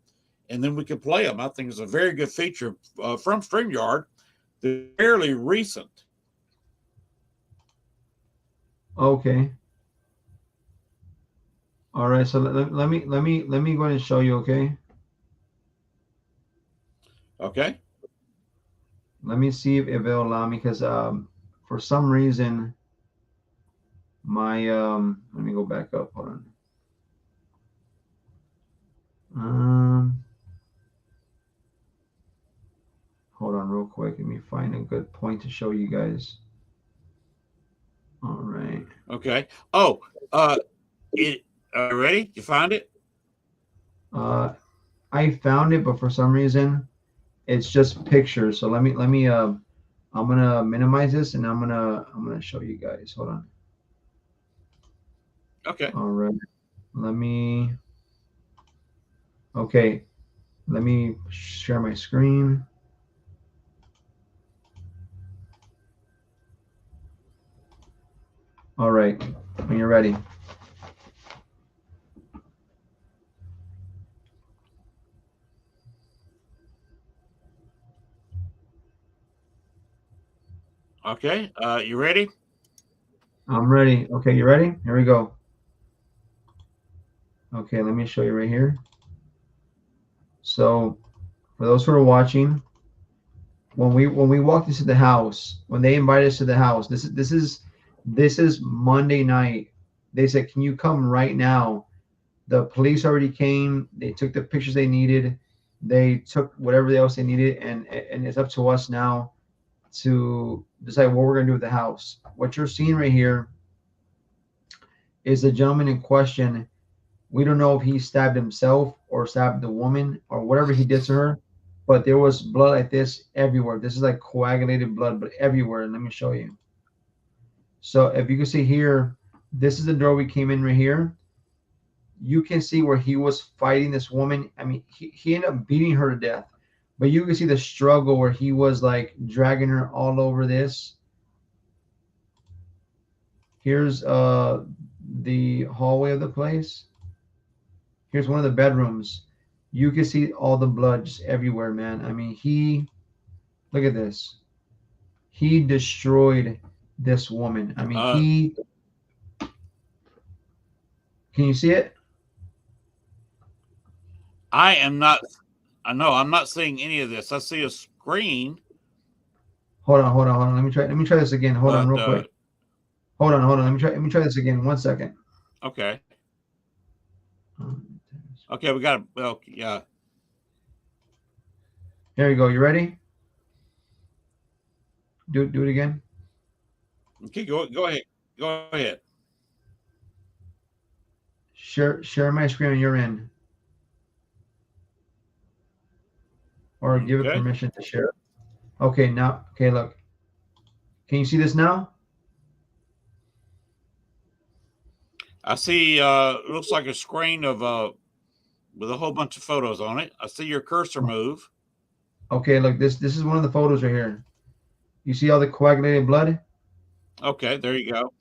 and then we can play them. I think it's a very good feature from StreamYard They're fairly recent. Okay. All right. So let me go ahead and show you. Okay. Okay. Let me see if it'll allow me, because for some reason my let me go back up. Hold on. Hold on real quick. Let me find a good point to show you guys. All right. Okay. Oh, are you ready? You find it? I found it, but for some reason it's just pictures. So let me I'm gonna minimize this, and I'm gonna show you guys. Hold on. Okay. All right. Let me. Okay. Let me share my screen. All right. When you're ready. Okay. You ready? I'm ready. Okay, you ready? Here we go. Okay, let me show you right here. So, for those who are watching, when we walked into the house, when they invited us to the house, this is Monday night. They said, "Can you come right now?" The police already came. They took the pictures they needed. They took whatever else they needed, and it's up to us now to decide what we're gonna do with the house. What you're seeing right here is the gentleman in question. We don't know if he stabbed himself or stabbed the woman or whatever he did to her, but there was blood like this everywhere. This is like coagulated blood, but everywhere. And let me show you. So if you can see here, this is the door we came in right here. You can see where he was fighting this woman. I mean, he ended up beating her to death, but you can see the struggle where he was like dragging her all over this. Here's the hallway of the place. Here's one of the bedrooms. You can see all the blood just everywhere, man. I mean, look at this. He destroyed this woman. I mean, can you see it? I am not. I know I'm not seeing any of this. I see a screen. Hold on. Let me try this again. Hold on, But, real quick. Hold on. Let me try this again. 1 second. Okay. Okay, we got it. Well, yeah. Here you go. You ready? Do it again. Okay, go ahead. Go ahead. Share my screen on your end, or give it Okay. permission to share. Okay, now. Okay, look. Can you see this now? I see. Looks like a screen of with a whole bunch of photos on it. I see your cursor move. Okay, look. This is one of the photos right here. You see all the coagulated blood? Okay, there you go.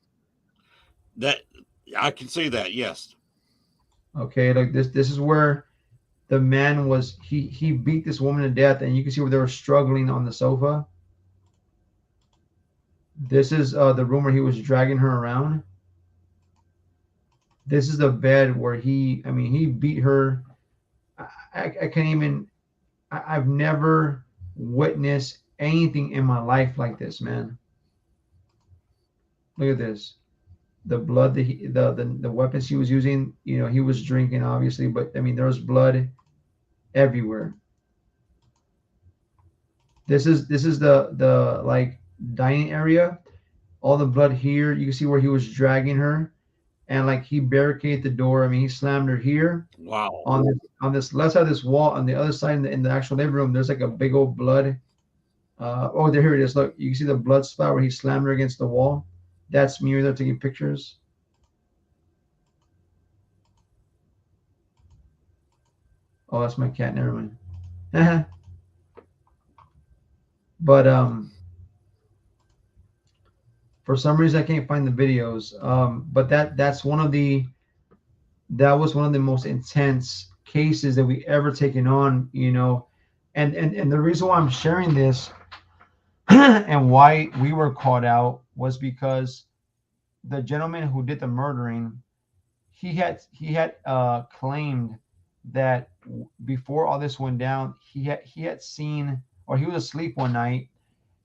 That I can see that. Yes. Okay, look. This is where the man was. He beat this woman to death, and you can see where they were struggling on the sofa. This is the room where he was dragging her around. This is the bed where I mean, he beat her. I can't even. I've never witnessed anything in my life like this, man. Look at this. The blood that the weapons he was using, you know, he was drinking obviously, but I mean there was blood everywhere. This is the like dining area. All the blood here. You can see where he was dragging her, and like he barricaded the door. I mean, he slammed her here. Wow. On this left side of this wall, on the other side in the actual living room, there's like a big old blood. Oh, there, here it is. Look, you can see the blood spot where he slammed her against the wall. That's me right there taking pictures. Oh, that's my cat. Never mind. But for some reason I can't find the videos. But that was one of the most intense cases that we ever taken on. You know, and the reason why I'm sharing this And why we were caught out was because the gentleman who did the murdering, he had claimed that before all this went down, he had seen, or he was asleep one night,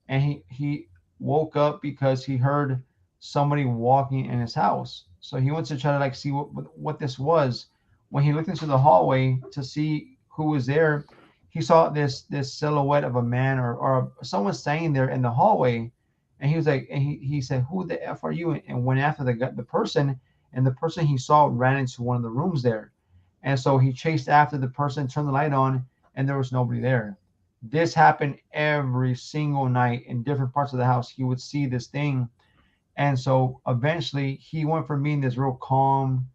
and he woke up because he heard somebody walking in his house. So he went to try to like see what this was. When he looked into the hallway to see who was there, he saw this silhouette of a man or someone standing there in the hallway, and he was like, and he said, "Who the f are you?" And went after the person, and the person he saw ran into one of the rooms there, and so he chased after the person, turned the light on, and there was nobody there. This happened every single night in different parts of the house. He would see this thing. And so eventually he went from being this real calm,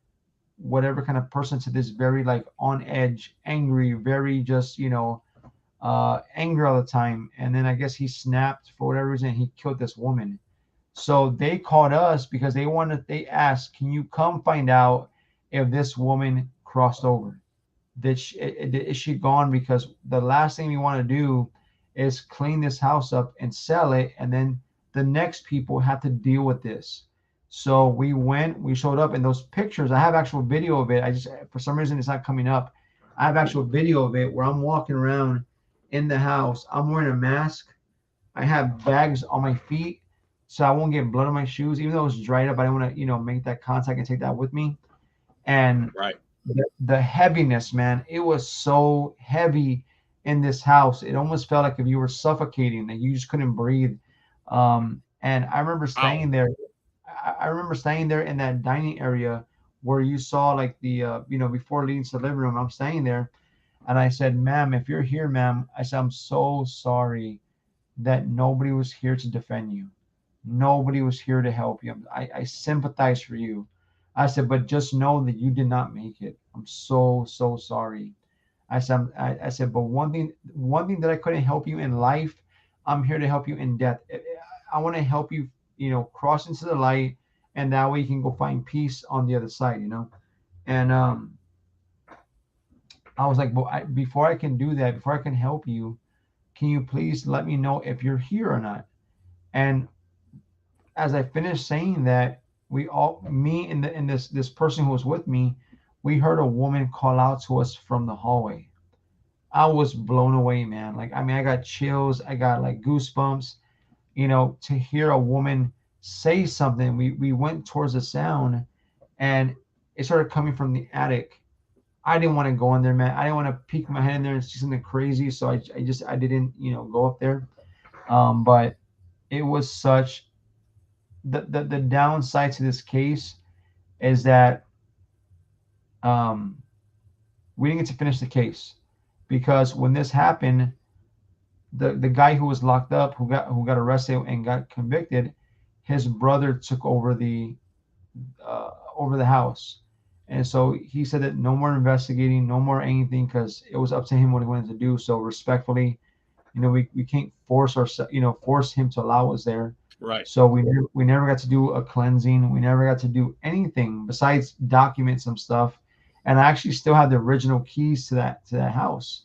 whatever kind of person to this very like on edge, angry, very just, angry all the time. And then I guess he snapped for whatever reason. He killed this woman. So they called us because they asked, can you come find out if this woman crossed over? Is she gone? Because the last thing we want to do is clean this house up and sell it, and then the next people have to deal with this. So we showed up, and those pictures, I have actual video of it. I just, for some reason, it's not coming up. I have actual video of it where I'm walking around in the house. I'm wearing a mask. I have bags on my feet so I won't get blood on my shoes, even though it's dried up. I don't want to, make that contact and take that with me. And Right. the heaviness, man, it was so heavy in this house. It almost felt like if you were suffocating, that you just couldn't breathe. And I remember Wow. staying there. I remember staying there in that dining area where you saw like before leading to the living room. I'm staying there, and I said, "Ma'am, if you're here, ma'am," I said, "I'm so sorry that nobody was here to defend you. Nobody was here to help you. I sympathize for you." I said, "But just know that you did not make it. I'm so, so sorry." I said, "But one thing that I couldn't help you in life, I'm here to help you in death. I want to help you, cross into the light, and that way you can go find peace on the other side. And I was like, "Well, before I can do that, before I can help you, can you please let me know if you're here or not?" And as I finished saying that, me and this person who was with me, we heard a woman call out to us from the hallway. I was blown away, man. Like, I mean, I got chills, I got like goosebumps, to hear a woman say something. We went towards the sound, and it started coming from the attic. I didn't want to go in there, man. I didn't want to peek my head in there and see something crazy, so I didn't, go up there. But it was such the downside to this case is that um, we didn't get to finish the case because when this happened, the guy who was locked up, who got arrested and got convicted, his brother took over the house, and so he said that no more investigating, no more anything, because it was up to him what he wanted to do. So respectfully, we can't force him to allow us there. Right. So we never got to do a cleansing. We never got to do anything besides document some stuff. And I actually still have the original keys to that house.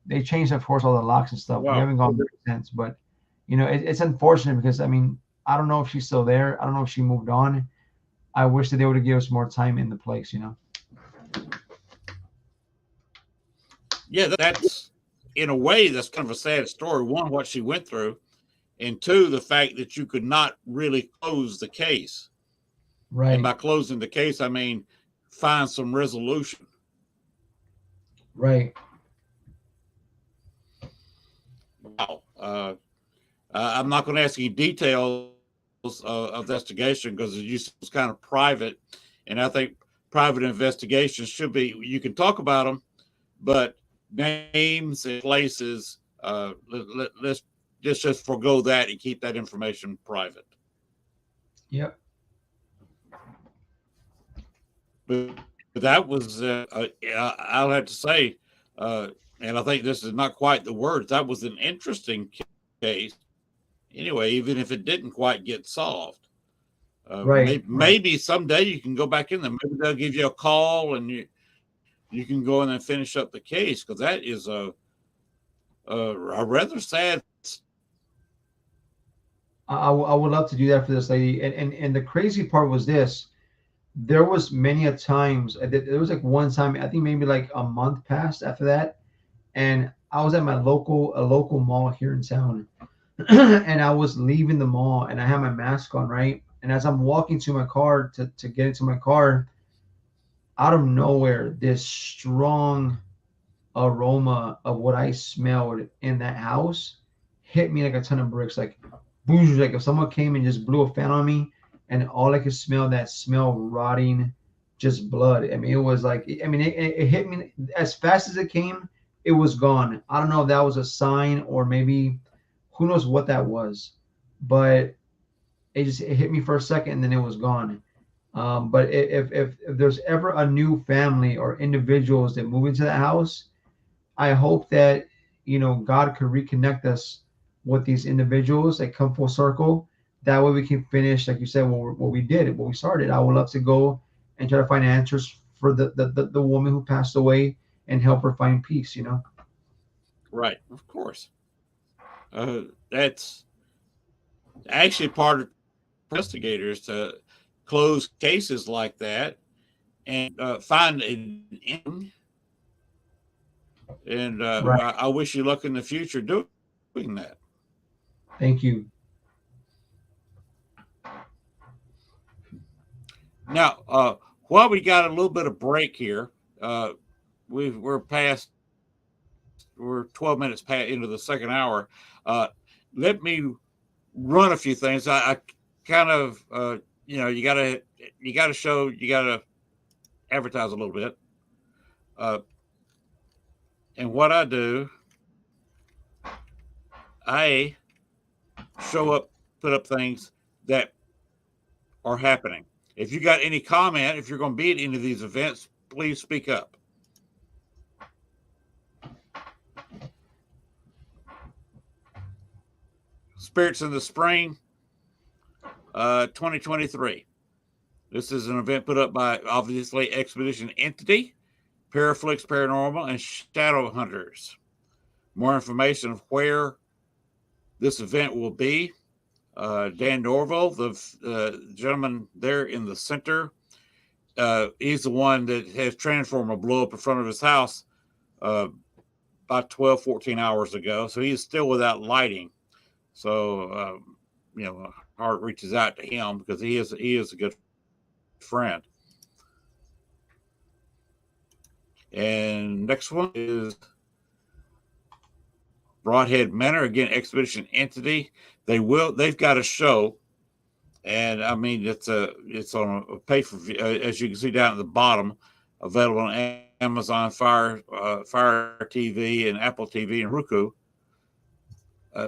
They changed, of course, all the locks and stuff. We Wow. haven't gone there since, but it's unfortunate because I mean, I don't know if she's still there. I don't know if she moved on. I wish that they would have given us more time in the place. Yeah, that's in a way that's kind of a sad story. One, what she went through, and two, the fact that you could not really close the case. And by Right. closing the case, I mean find some resolution. Right. Wow. I'm not going to ask you details of the investigation because it's kind of private, and I think private investigations should be. You can talk about them, but names and places. Let's just forego that and keep that information private. Yep. But that was, I'll have to say, and I think this is not quite the words. That was an interesting case. Anyway, even if it didn't quite get solved, Right. maybe someday you can go back in there. Maybe they'll give you a call and you can go in and finish up the case because that is a rather sad I would love to do that for this lady. And the crazy part was this. There was many a times. There was like one time. I think maybe like a month passed after that, and I was at my local mall here in town, and I was leaving the mall, and I had my mask on, right? And as I'm walking to my car to get into my car, out of nowhere, this strong aroma of what I smelled in that house hit me like a ton of bricks. Like, boom, like if someone came and just blew a fan on me, and all I could smell that smell rotting, just blood. I mean, it was like, I mean, it hit me as fast as it came. It was gone. I don't know if that was a sign or maybe who knows what that was, but it hit me for a second and then it was gone. But if there's ever a new family or individuals that move into that house, I hope that God could reconnect us with these individuals that come full circle. That way we can finish, like you said, what we did, what we started. I would love to go and try to find answers for the woman who passed away and help her find peace. Right, of course. That's actually part of investigators to close cases like that and find an ending. And Right. I wish you luck in the future doing that. Thank you. Now, while we got a little bit of break here, we're 12 minutes past into the second hour. Let me run a few things. I kind of you gotta show, you gotta advertise a little bit. And what I do, I put up things that are happening. If you got any comment, if you're going to be at any of these events, please speak up. Spirits in the Spring, 2023. This is an event put up by, obviously, Expedition Entity, Paraflix Paranormal, and Shadow Hunters. More information of where this event will be. Dan Norville, the gentleman there in the center, he's the one that has Transformer blow up in front of his house about 12, 14 hours ago. So he's still without lighting. So, heart reaches out to him because he is a good friend. And next one is Broadhead Manor, again, Expedition Entity. They've got a show, and I mean it's on a pay for view, as you can see down at the bottom, available on Amazon Fire TV and Apple TV and Roku,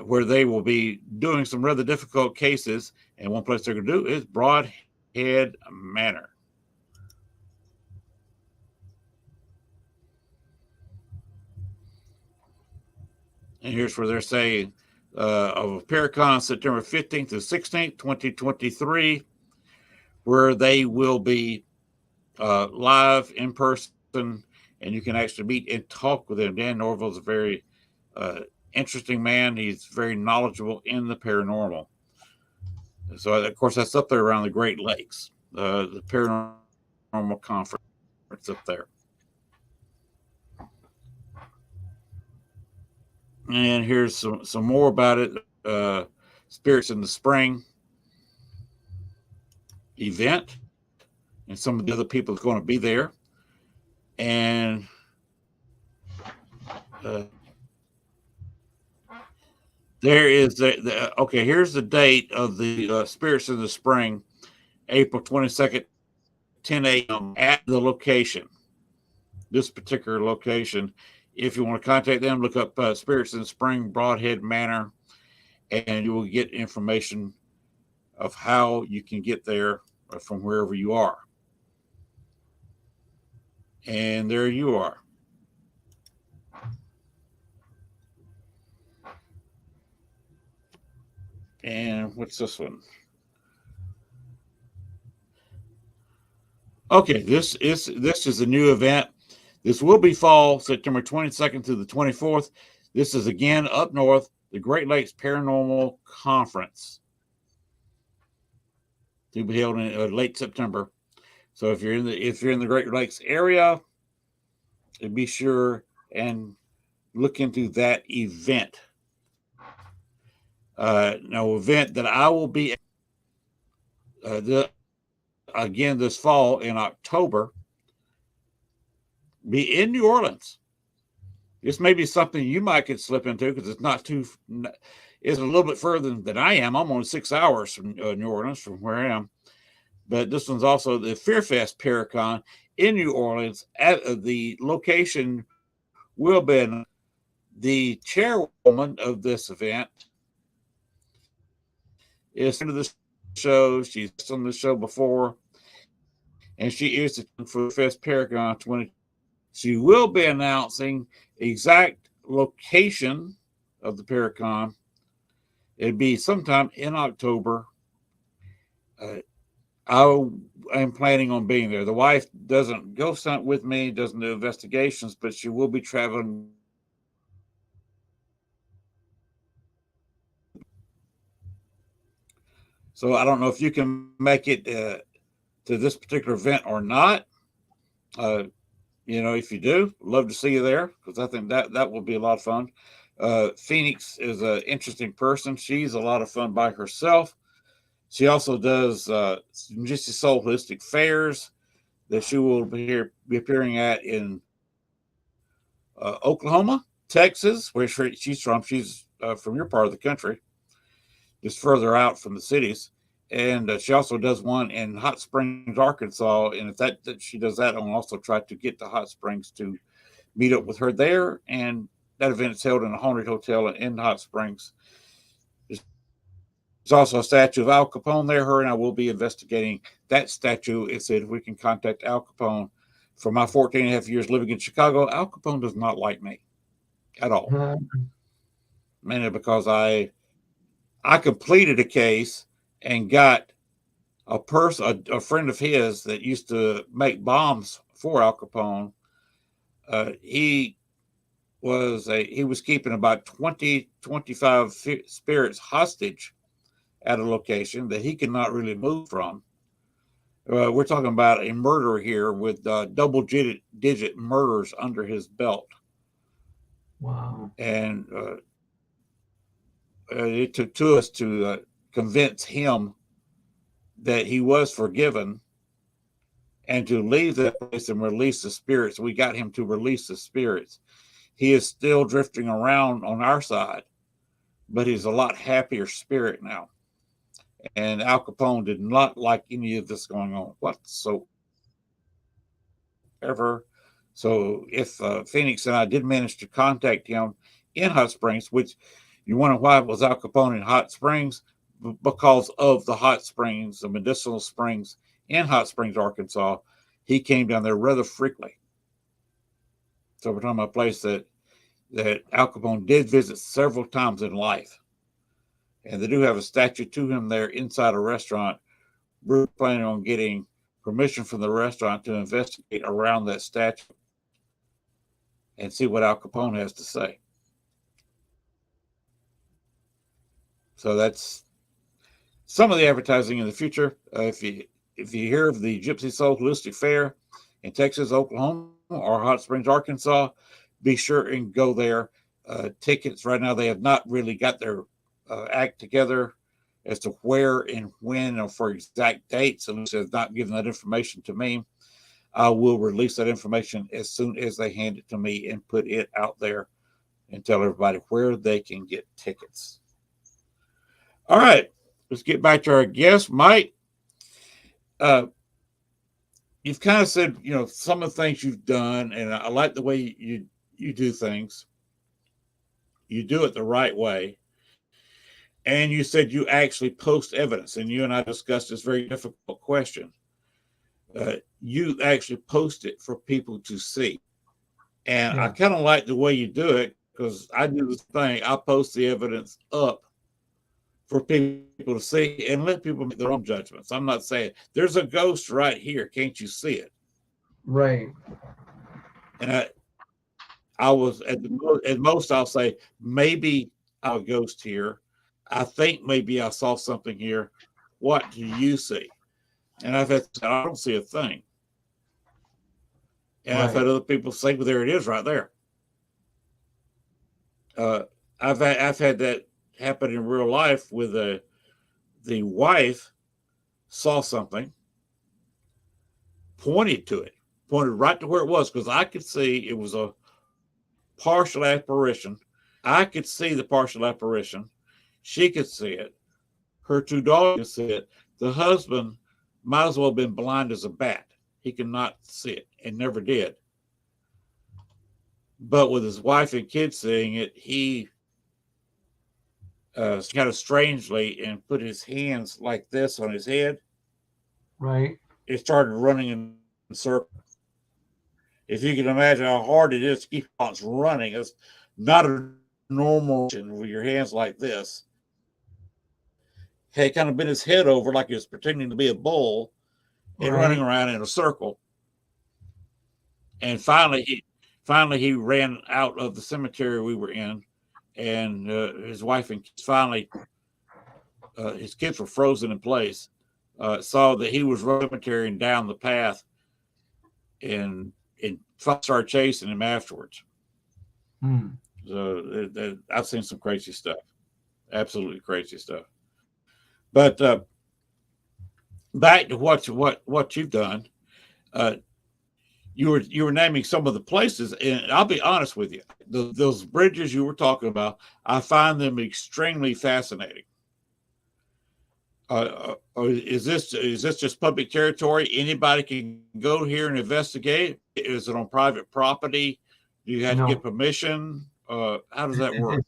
where they will be doing some rather difficult cases. And one place they're going to do is Broadhead Manor. And here's where they're saying of Paracon September 15th to 16th, 2023, where they will be live in person, and you can actually meet and talk with him. Dan Norville is a very interesting man. He's very knowledgeable in the paranormal. So, of course, that's up there around the Great Lakes, the Paranormal Conference up there. And here's some more about it. Spirits in the Spring event, and some of the other people that's going to be there. And there is okay, here's the date of the Spirits in the Spring, April 22nd, 10 a.m. at the location, this particular location. If you want to contact them, look up Spirits in the Spring, Broadhead Manor, and you will get information of how you can get there from wherever you are. And there you are. And what's this one? Okay, this is a new event. This will be fall, September 22nd through the 24th. This is again up north, the Great Lakes Paranormal Conference. to be held in late September. So if you're in the Great Lakes area, be sure and look into that event. No event that I will be again this fall in October, be in New Orleans. This may be something you might could slip into because it's not too. It's a little bit further than I am. I'm only 6 hours from New Orleans from where I am. But this one's also the Fearfest Paracon in New Orleans. At the location will be the chairwoman of this event is into the show. She's on the show before, and she is the for Fest Paragon 20. She will be announcing exact location of the Paracon. It'd be sometime in October. I am planning on being there. The wife doesn't ghost hunt with me, doesn't do investigations, but she will be traveling. So I don't know if you can make it to this particular event or not. If you do, love to see you there because I think that will be a lot of fun. Phoenix is an interesting person. She's a lot of fun by herself. She also does Majestic Soul Holistic Fairs that she will be appearing at in Oklahoma, Texas, where she's from. She's from your part of the country, just further out from the cities. And she also does one in Hot Springs, Arkansas. And if that she does that, I'll also try to get to Hot Springs to meet up with her there. And that event is held in a haunted hotel in Hot Springs. There's also a statue of Al Capone there. Her and I will be investigating that statue. It said if we can contact Al Capone. For my 14 and a half years living in Chicago, Al Capone does not like me at all. Mainly because I completed a case and got a friend of his that used to make bombs for Al Capone. He was keeping about 25 spirits hostage at a location that he could not really move from. We're talking about a murderer here with double-digit murders under his belt. Wow. And it took to us to convince him that he was forgiven and to leave that place and release the spirits. We got him to release the spirits. He is still drifting around on our side, but he's a lot happier spirit now. And Al Capone did not like any of this going on whatsoever. So if Phoenix and I did manage to contact him in Hot Springs, which you wonder why was Al Capone in Hot Springs? Because of the hot springs, the medicinal springs in Hot Springs, Arkansas. He came down there rather frequently. So we're talking about a place that Al Capone did visit several times in life. And they do have a statue to him there inside a restaurant. We're planning on getting permission from the restaurant to investigate around that statue and see what Al Capone has to say. So that's some of the advertising in the future. If you hear of the Gypsy Soul Holistic Fair in Texas, Oklahoma, or Hot Springs, Arkansas, be sure and go there. Tickets right now, they have not really got their act together as to where and when or for exact dates. And they have not given that information to me. I will release that information as soon as they hand it to me and put it out there and tell everybody where they can get tickets. All right, let's get back to our guest, Mike. You've kind of said, some of the things you've done, and I like the way you do things. You do it the right way. And you said you actually post evidence, and you and I discussed this very difficult question. You actually post it for people to see. And I kind of like the way you do it because I do the thing. I post the evidence up for people to see and let people make their own judgments. I'm not saying there's a ghost right here. Can't you see it? Right. And I was at most, I'll say maybe a ghost here. I think maybe I saw something here. What do you see? And I don't see a thing. And I've Right. had other people say, well, there it is right there. Uh, I've had that happen in real life with the wife saw something, pointed to it, pointed right to where it was, because I could see it was a partial apparition. I could see the partial apparition. She could see it. Her two daughters could see it. The husband might as well have been blind as a bat. He could not see it and never did. But with his wife and kids seeing it, he kind of strangely and put his hands like this on his head. Right. It started running in circles. If you can imagine how hard it is to keep on running, it's not a normal motion with your hands like this. He kind of bent his head over like he was pretending to be a bull and running Right. around in a circle. And finally he ran out of the cemetery we were in, and his wife and kids finally, his kids were frozen in place. Saw that he was running the cemetery and down the path, and started chasing him afterwards. Hmm. So I've seen some crazy stuff, absolutely crazy stuff. But back to what you've done, you were naming some of the places, and I'll be honest with you, those bridges you were talking about, I find them extremely fascinating. Is this just public territory? Anybody can go here and investigate? Is it on private property? Do you have to get No, permission? How does that work?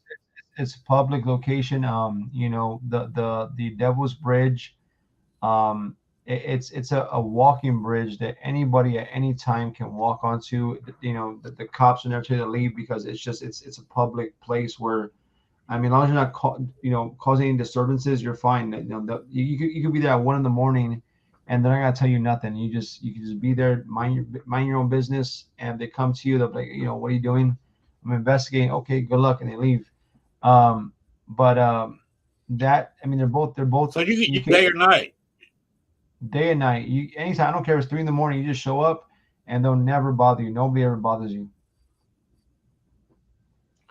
it's public location. The Devil's Bridge. It's a walking bridge that anybody at any time can walk onto. The cops are never tell you to leave because it's a public place where, I mean, as long as you're not causing any disturbances, you're fine. You could be there at 1 a.m. and they're not gonna tell you nothing. You can just be there, mind your own business. And if they come to you, they're like, what are you doing? I'm investigating. Okay, good luck, and they leave. But that, I mean, they're both So you you can can day or night. day and night. You anytime. I don't care if it's 3 a.m. You just show up, and they'll never bother you. Nobody ever bothers you.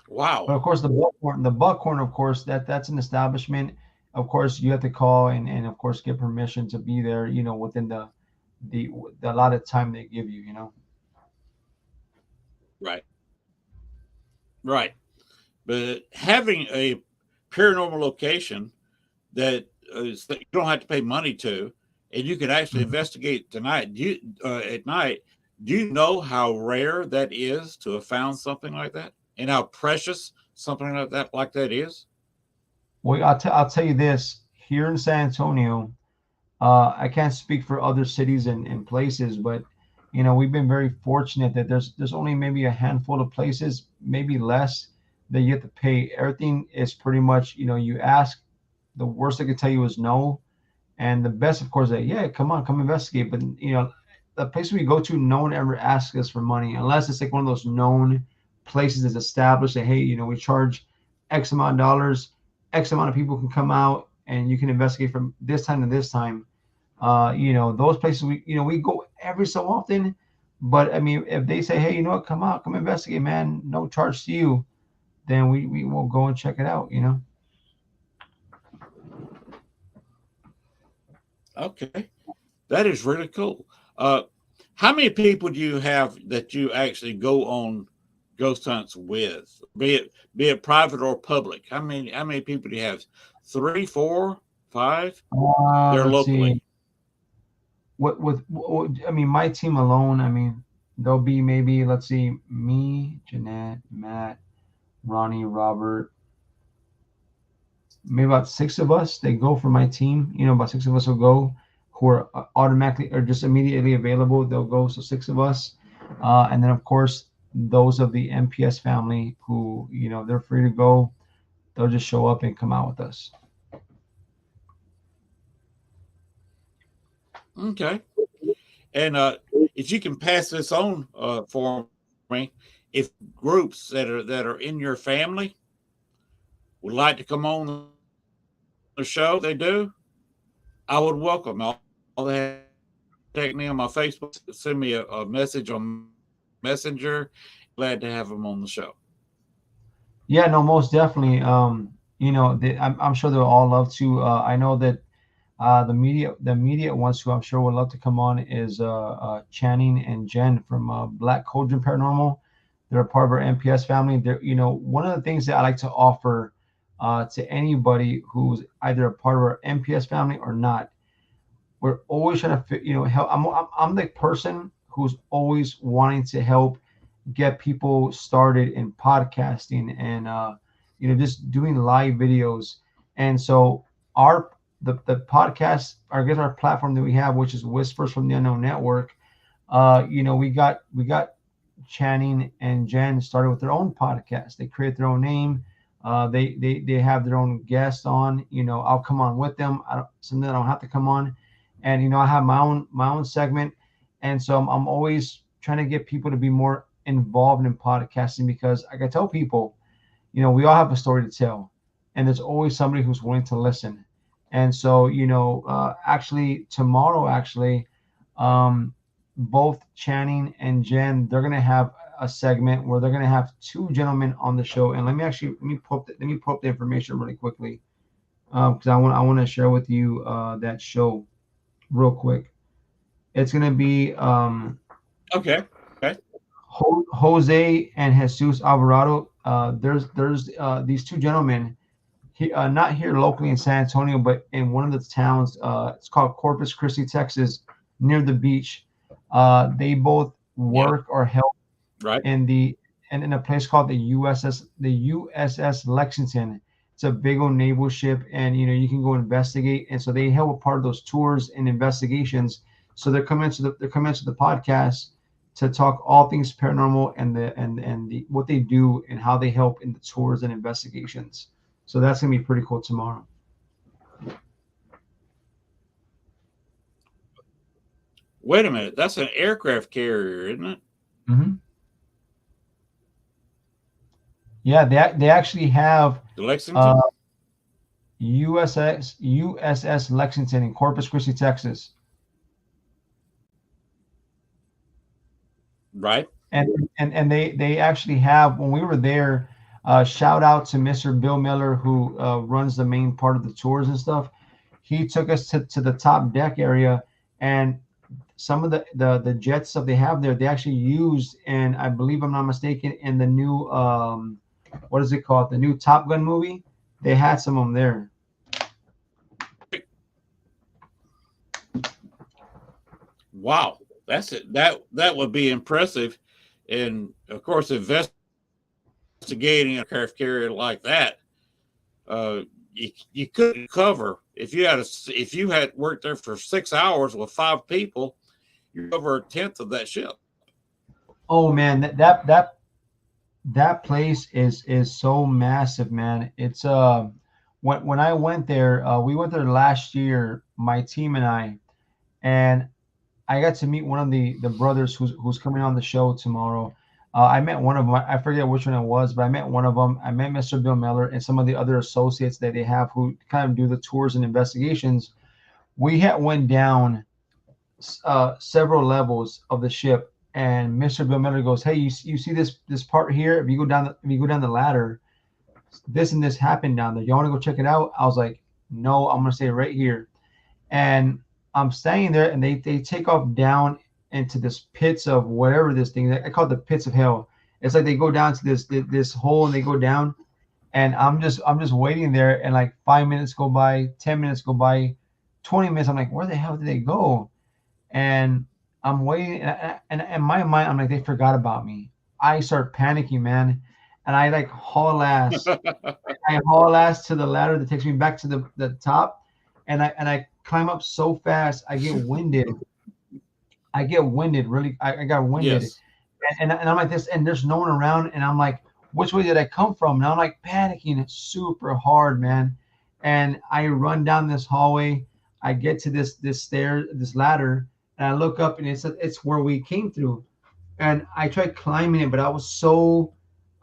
But Wow. of course, the Buckhorn, of course, that's an establishment. Of course, you have to call and of course get permission to be there. Within the allotted time they give you. Right. Right. But having a paranormal location that that you don't have to pay money to, and you can actually Mhm. investigate tonight. Do you at night? Do you know how rare that is to have found something like that, and how precious something like that is? Well, I'll tell you this. Here in San Antonio, I can't speak for other cities and places, but we've been very fortunate that there's only maybe a handful of places, maybe less, that you have to pay. Everything is pretty much, you ask, the worst they could tell you is no. And the best, of course, that yeah, come on, come investigate. But the place we go to, no one ever asks us for money unless it's like one of those known places that's established that hey, we charge X amount of dollars, X amount of people can come out and you can investigate from this time to this time. Those places we go every so often. But I mean, if they say, hey, you know what, come out, come investigate, man, no charge to you, then we will go and check it out. Okay, that is really cool. Uh, how many people do you have that you actually go on ghost hunts with, be it private or public? How many people do you have? Three, four, five? They're Let's see. locally. I mean, my team alone, I mean, there'll be maybe, let's see, me, Jeanette, Matt, Ronnie, Robert, maybe about six of us. They go for my team. About six of us will go, who are automatically or just immediately available. They'll go. So six of us, and then of course those of the MPS family who they're free to go. They'll just show up and come out with us. Okay. And if you can pass this on for me, if groups that are in your family would like to come on the show, they do, I would welcome all they contact me on my Facebook, send me a message on Messenger. Glad to have them on the show. Yeah, no, most definitely. I'm sure they'll all love to. I know that the media ones who I'm sure would love to come on is Channing and Jen from Black Cauldron Paranormal. They're a part of our MPS family. They're, one of the things that I like to offer to anybody who's either a part of our MPS family or not. We're always trying to help. I'm the person who's always wanting to help get people started in podcasting and just doing live videos. And so our the podcast, I guess our platform that we have, which is Whispers from the Unknown Network, we got Channing and Jen started with their own podcast. They create their own name. They have their own guests on. I'll come on with them. Something I don't have to come on, and I have my own segment, and so I'm always trying to get people to be more involved in podcasting because, like I tell people, we all have a story to tell, and there's always somebody who's willing to listen. And so, actually tomorrow, both Channing and Jen, they're gonna have a segment where they're gonna have two gentlemen on the show. And let me pull up the information really quickly because I want to share with you that show real quick. It's gonna be Okay. Okay. Jose and Jesus Alvarado. There's these two gentlemen, not here locally in San Antonio, but in one of the towns. It's called Corpus Christi, Texas, near the beach. They both Yeah. work or help Right. in a place called the USS Lexington. It's a big old naval ship, and you can go investigate. And so they help a part of those tours and investigations. So they're coming to the podcast to talk all things paranormal and the what they do and how they help in the tours and investigations. So that's gonna be pretty cool tomorrow. Wait a minute. That's an aircraft carrier, isn't it? Hmm. Yeah, they actually have The uh, Lexington? USS Lexington in Corpus Christi, Texas. Right. And they actually have, when we were there, shout out to Mr. Bill Miller, who runs the main part of the tours and stuff. He took us to the top deck area, and some of the jet stuff they have there, they actually used, and I believe I'm not mistaken, in the new what is it called, the new Top Gun movie. They had some of them there. Wow. That's it. That would be impressive. And of course, investigating a aircraft carrier like that, you couldn't cover if you had worked there for 6 hours with 5 people, you cover a tenth of that ship. Oh man, that place is so massive, man. It's when I went there, we went there last year, my team and and I got to meet one of the brothers who's coming on the show tomorrow. I met one of them. I forget which one it was, but I met one of them. I met Mr. Bill Miller and some of the other associates that they have who kind of do the tours and investigations. We had went down several levels of the ship, and Mr. Bill Miller goes, "Hey, you see this part here? If you go down the ladder, this and this happened down there. You want to go check it out?" I was like, "No, I'm gonna stay right here." And I'm staying there, and they take off down into this pits of whatever this thing. I call it the pits of hell. It's like they go down to this hole and they go down, and I'm just waiting there, and like 5 minutes go by, 10 minutes go by, 20 minutes. I'm like, where the hell did they go? And I'm waiting, and in my mind, I'm like, they forgot about me. I start panicking, man, and I like haul ass. I haul ass to the ladder that takes me back to the top, and I climb up so fast, I get winded. I get winded, really. I got winded, Yes. and I'm like this, and there's no one around, and I'm like, which way did I come from? And I'm like panicking super hard, man. And I run down this hallway. I get to this ladder, and I look up, and it's where we came through. And I tried climbing it, but I was so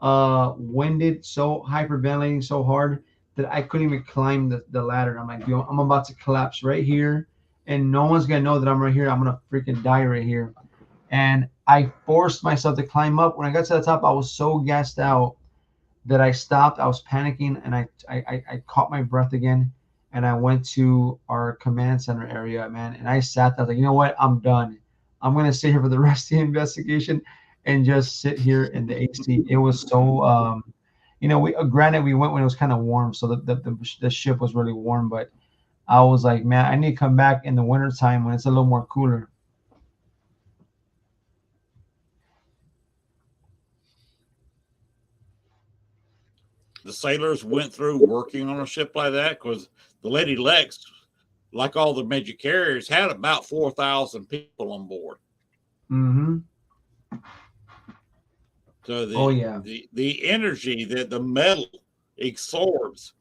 winded, so hyperventilating so hard that I couldn't even climb the ladder. I'm like, yo, I'm about to collapse right here, and no one's gonna know that I'm right here. I'm gonna freaking die right here. And I forced myself to climb up. When I got to the top, I was so gassed out that I stopped. I was panicking, and I caught my breath again, and I went to our command center area, man. And I sat there like, you know what? I'm done. I'm gonna sit here for the rest of the investigation, and just sit here in the AC. It was so, we granted we went when it was kind of warm, so the ship was really warm, but I was like, man, I need to come back in the winter time when it's a little more cooler. The sailors went through working on a ship like that? Because the Lady Lex, like all the major carriers, had about 4,000 people on board. Mm-hmm. So Oh yeah. the energy that the metal absorbs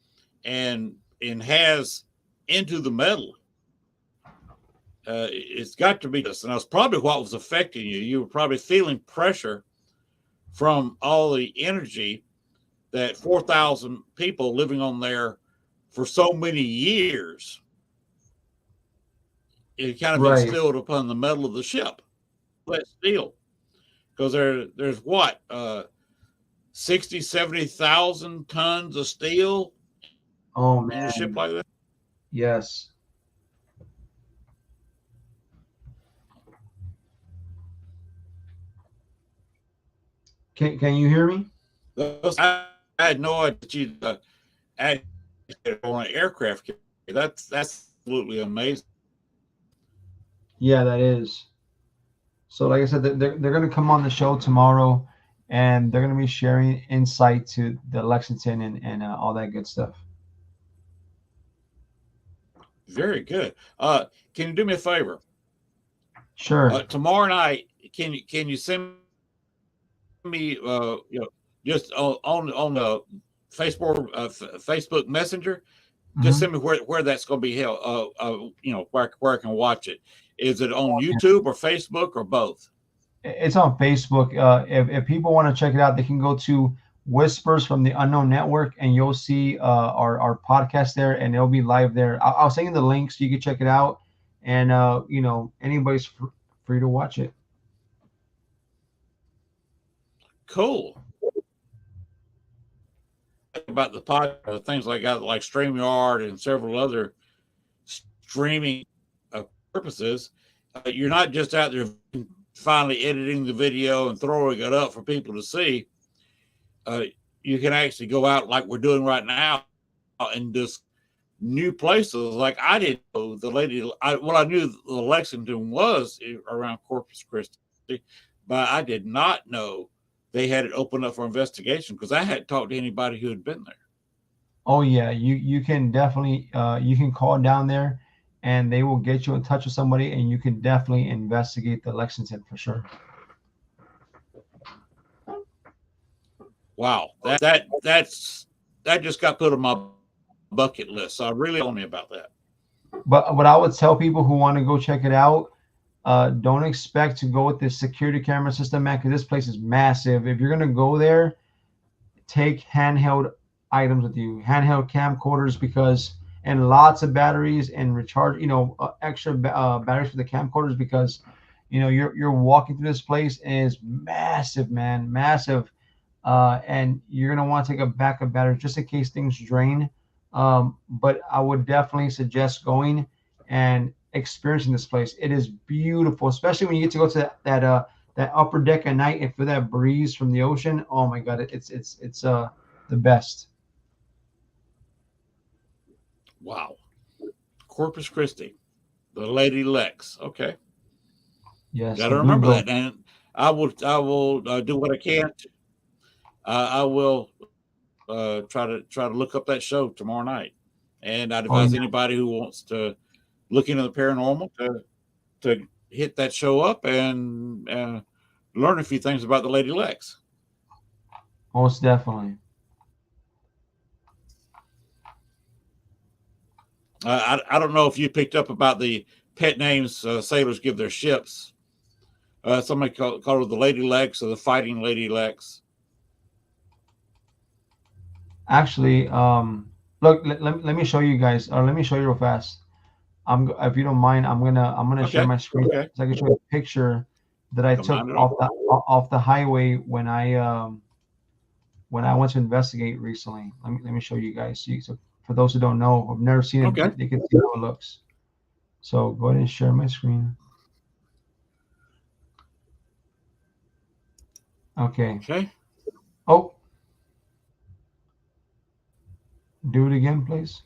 and has into the metal, it's got to be this. And that's probably what was affecting you. You were probably feeling pressure from all the energy that 4,000 people living on there for so many years, it kind of Right. instilled upon the metal of the ship. That steel, because there's what 60, 70,000 tons of steel Oh in a ship man. like that. Yes. Can you hear me? I had no idea that you'd act on an aircraft carrier. That's absolutely amazing. Yeah, that is. So like I said, they're going to come on the show tomorrow, and they're going to be sharing insight to the Lexington and all that good stuff. Very good. Can you do me a favor? Sure. Tomorrow night, can you send me just on the Facebook Messenger? Just send me where that's going to be held. Where I can watch it. Is it on YouTube or Facebook or both? It's on Facebook. If people want to check it out, they can go to Whispers from the Unknown Network, and you'll see our podcast there, and it'll be live there. I'll send you the link so you can check it out, and anybody's free to watch it. Cool. About the podcast, things like that, like StreamYard and several other streaming purposes, you're not just out there finally editing the video and throwing it up for people to see. You can actually go out like we're doing right now and just new places. Like I didn't know the lady. I knew the Lexington was around Corpus Christi, but I did not know they had it open up for investigation because I hadn't talked to anybody who had been there. Oh yeah, you can definitely you can call down there, and they will get you in touch with somebody, and you can definitely investigate the Lexington for sure. Wow, that just got put on my bucket list. So I really told me about that. But what I would tell people who want to go check it out, don't expect to go with this security camera system, man, because this place is massive. If you're gonna go there, take handheld items with you, handheld camcorders, and lots of batteries and recharge, extra batteries for the camcorders, because you're walking through this place and it's massive, man, massive. And you're gonna want to take a backup battery just in case things drain. But I would definitely suggest going and experiencing this place. It is beautiful, especially when you get to go to that upper deck at night and feel that breeze from the ocean. Oh my God, it's the best. Wow, Corpus Christi, the Lady Lex. Okay, Yes, got to remember that, and I will do what I can. I will try to look up that show tomorrow night, and I'd advise anybody who wants to look into the paranormal to hit that show up and learn a few things about the Lady Lex. Most definitely. I don't know if you picked up about the pet names sailors give their ships. Somebody called her the Lady Lex or the Fighting Lady Lex. Actually, look, let me show you guys, or let me show you real fast. if you don't mind, I'm gonna share Okay. my screen Okay. so I can show you a picture that I Don't took mind at all. off the highway when I went to investigate recently. Let me show you guys. See, so for those who don't know, have never seen Okay. it, they can see how it looks. So go ahead and share my screen. Okay. Okay. Oh, do it again, please.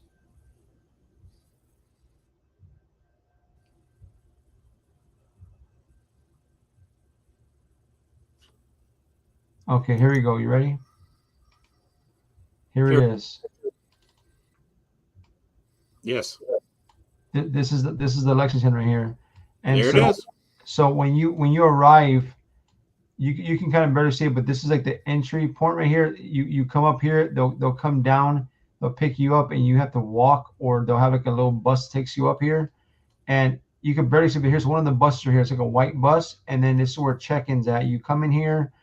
Okay, here we go. You ready? Here it Sure. is. Yes. This is the election center right here. And There it is. so when you arrive, you can kind of barely see it, but this is like the entry point right here. You come up here, they'll come down, they'll pick you up, and you have to walk, or they'll have like a little bus that takes you up here, and you can barely see. But here's one of the buses right here. It's like a white bus, and then this is where check-ins at. You come in here.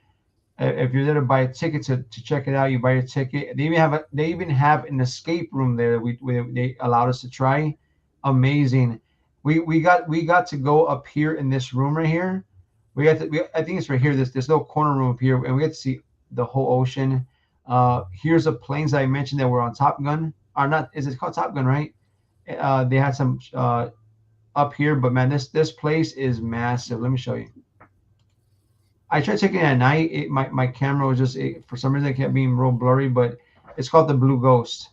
If you're there to buy a ticket to check it out, you buy your ticket. They even have an escape room there that they allowed us to try. Amazing. We got to go up here in this room right here. I think it's right here. This little corner room up here, and we get to see the whole ocean. Here's the planes I mentioned that were on Top Gun. Or not? Is it called Top Gun? Right? They had some up here, but man, this place is massive. Let me show you. I tried taking it at night. My camera was just for some reason it kept being real blurry, but it's called the Blue Ghost.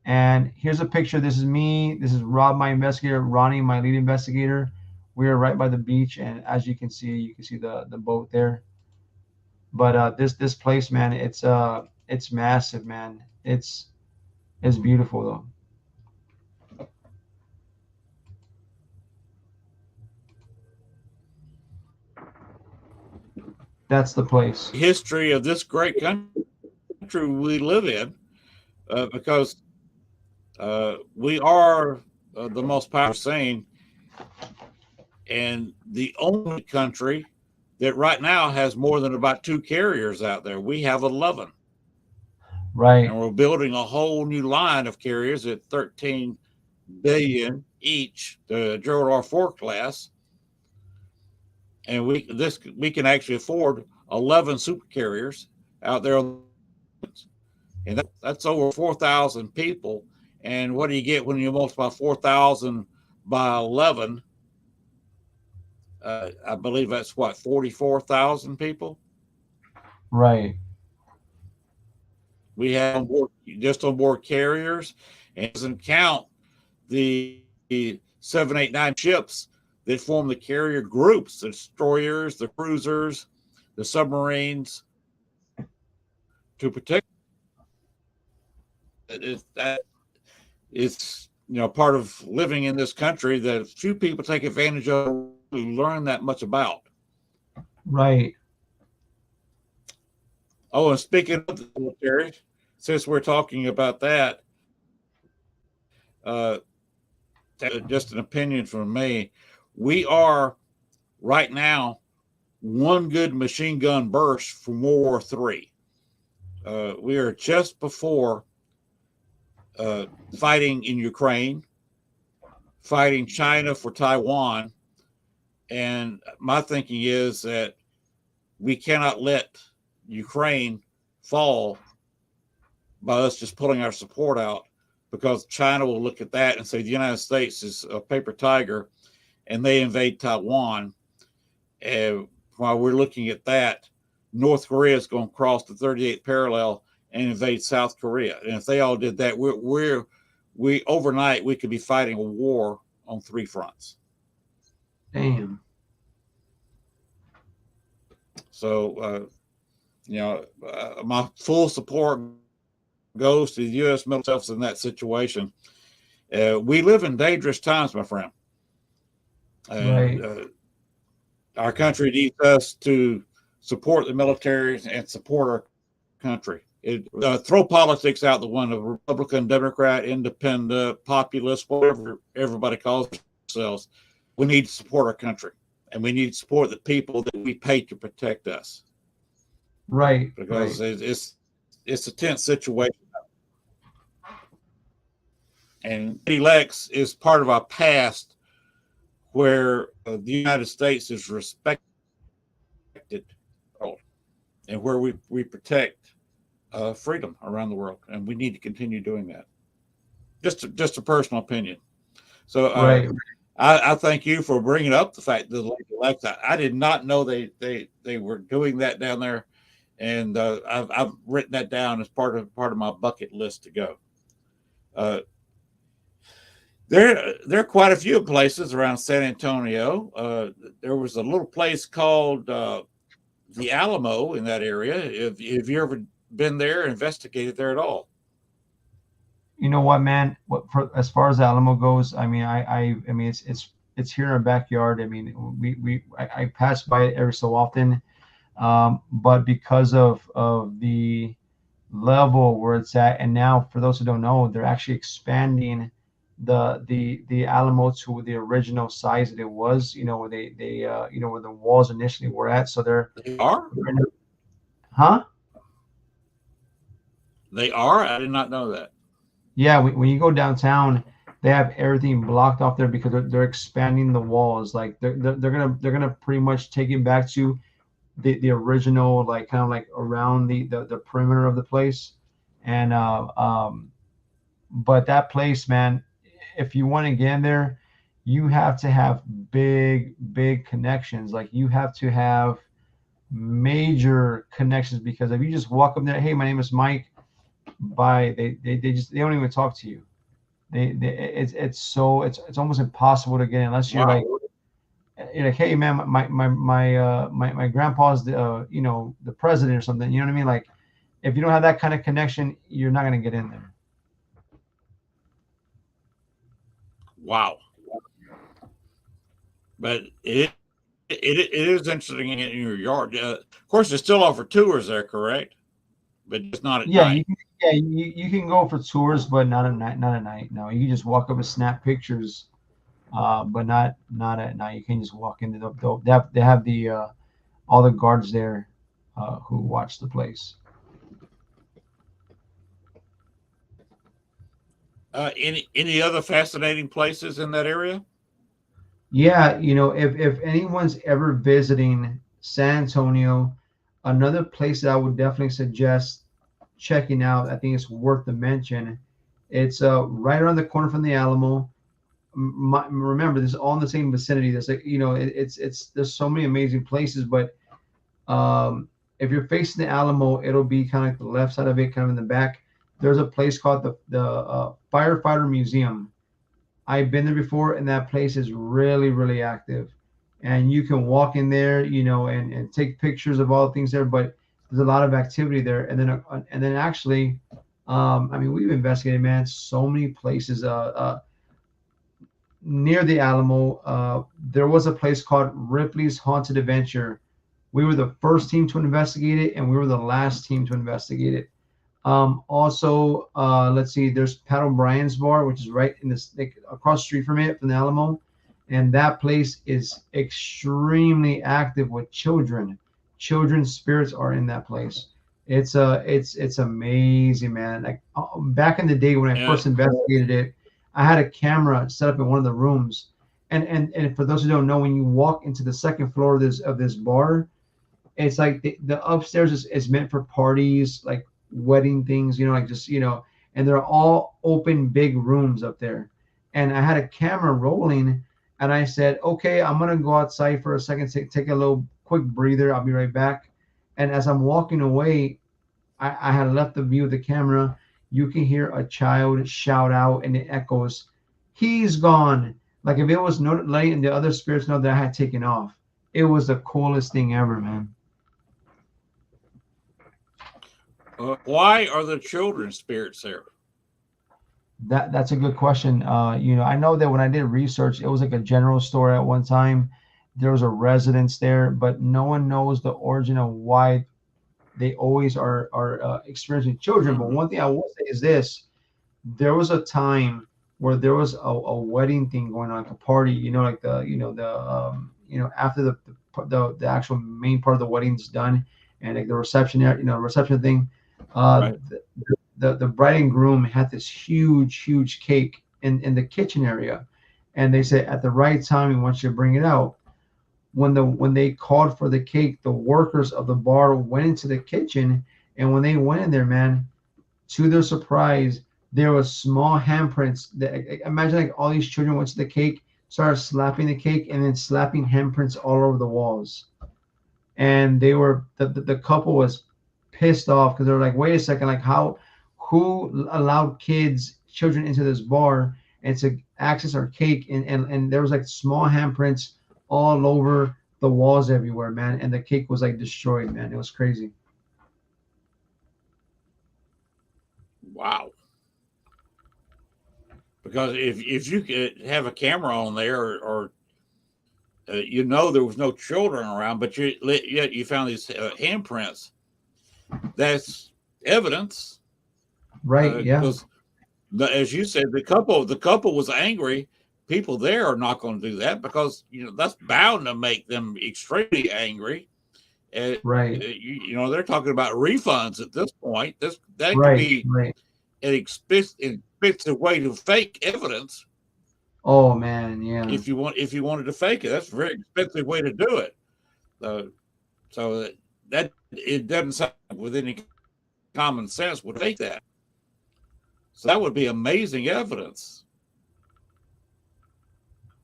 And here's a picture. This is me. This is Rob, my investigator. Ronnie, my lead investigator. We are right by the beach, and as you can see the boat there. But this place, man, it's massive, man. It's beautiful though. That's the place. History of this great country we live in, because we are the most powerful scene, and the only country that right now has more than about 2 carriers out there. We have 11. Right. And we're building a whole new line of carriers at 13 billion each, the Gerald R. Ford class. And we can actually afford 11 super carriers out there, and that's over 4,000 people. And what do you get when you multiply 4,000 by 11? I believe that's what, 44,000 people. Right. We have on board, just on board carriers, and it doesn't count the 7, 8, 9 ships that form the carrier groups: the destroyers, the cruisers, the submarines, to protect. It's part of living in this country that few people take advantage of, to learn that much about. Right. Oh, and speaking of the military, since we're talking about that, just an opinion from me, we are right now one good machine gun burst from World War III. We are just before fighting in Ukraine, fighting China for Taiwan, and my thinking is that we cannot let Ukraine fall by us just pulling our support out, because China will look at that and say the United States is a paper tiger, and they invade Taiwan. And while we're looking at that, North Korea is going to cross the 38th parallel and invade South Korea. And if they all did that, we overnight we could be fighting a war on 3 fronts. Damn. So, my full support goes to the U.S. military in that situation. We live in dangerous times, my friend. Right. Our country needs us to support the military and support our country. Throw politics out the window: Republican, Democrat, Independent, populist, whatever everybody calls themselves. We need to support our country, and we need to support the people that we pay to protect us. Right. Because right. it's a tense situation. And Lady Lex is part of our past where the United States is respected and where we protect freedom around the world. And we need to continue doing that. Just a personal opinion. So Right. I thank you for bringing up the fact that Lady Lex. I did not know they were doing that down there, and I've written that down as part of my bucket list to go. There are quite a few places around San Antonio. There was a little place called the Alamo in that area. Have you ever been there, investigated there at all? You know what, man? As far as Alamo goes, I mean, I mean, it's here in our backyard. I mean, I pass by it every so often, but because of the level where it's at, and now for those who don't know, they're actually expanding the Alamo to the original size that it was. You know, where they you know, where the walls initially were at. So They are. huh? They are. I did not know that. Yeah, when you go downtown, they have everything blocked off there because they're expanding the walls. Like they're gonna pretty much take it back to the original, like kind of like around the perimeter of the place. And but that place, man, if you want to get in there, you have to have big connections. Like you have to have major connections, because if you just walk up there, hey, my name is Mike, they don't even talk to you. It's almost impossible to get in unless you're Wow. like, hey man, my grandpa's the you know, the president or something. You know what I mean? Like if you don't have that kind of connection, you're not gonna get in there. Wow. But it is interesting in your yard. Of course, they still offer tours there, correct? But just not at Yeah, night. you can go for tours, but not at night. Not at night. No, you can just walk up and snap pictures, but not at night. You can just walk into they have the all the guards there who watch the place. Any other fascinating places in that area? Yeah, you know, if anyone's ever visiting San Antonio, another place that I would definitely suggest checking out, I think it's worth the mention. It's right around the corner from the Alamo. Remember, this is all in the same vicinity. There's like, you know, it's there's so many amazing places, but if you're facing the Alamo, it'll be kind of like the left side of it, kind of in the back. There's a place called the Firefighter Museum. I've been there before, and that place is really active. And you can walk in there, you know, and take pictures of all the things there. But there's a lot of activity there. And then actually, I mean, we've investigated, man, so many places. Near the Alamo, there was a place called Ripley's Haunted Adventure. We were the first team to investigate it, and we were the last team to investigate it. Also, let's see, there's Pat O'Brien's bar, which is right in this, like, across the street from it, from the Alamo, and that place is extremely active with children. Children's spirits are in that place. It's amazing, man. Like back in the day when I Yeah. first investigated it, I had a camera set up in one of the rooms, and for those who don't know, when you walk into the second floor of this bar, it's like the upstairs is meant for parties, like wedding things, you know, like just, you know, and they're all open big rooms up there. And I had a camera rolling, and I said, okay, I'm gonna go outside for a second, take a little quick breather. I'll be right back. And as I'm walking away, I had left the view of the camera. You can hear a child shout out, and it echoes, "He's gone!" Like if it was not letting the other spirits know that I had taken off. It was the coolest thing ever, man. Why are the children's spirits there? That's a good question. You know, I know that when I did research, it was like a general store at one time. There was a residence there, but no one knows the origin of why they always are experiencing children. But one thing I will say is this: there was a time where there was a wedding thing going on, like a party. You know, like you know, after the actual main part of the wedding's done, and like the reception, you know, reception thing. Right. The bride and groom had this huge cake in the kitchen area, and they said at the right time we want you to bring it out. When they called for the cake, the workers of the bar went into the kitchen, and when they went in there, man, to their surprise, there was small handprints. Imagine like all these children went to the cake, started slapping the cake, and then slapping handprints all over the walls. And they were the couple was pissed off because they were like, wait a second, like who allowed children into this bar and to access our cake, and there was like small handprints all over the walls everywhere, man, and the cake was like destroyed, man. It was crazy. Wow. Because if you could have a camera on there, or there was no children around, but yet you found these handprints, that's evidence, Right? Yeah. because as you said, the couple was angry. People there are not going to do that, because that's bound to make them extremely angry. And Right. they're talking about refunds at this point. That could Right. be Right. an expensive way to fake evidence. Oh man. Yeah. If you wanted to fake it, that's a very expensive way to do it. So that it doesn't sound with any common sense would fake that. So that would be amazing evidence.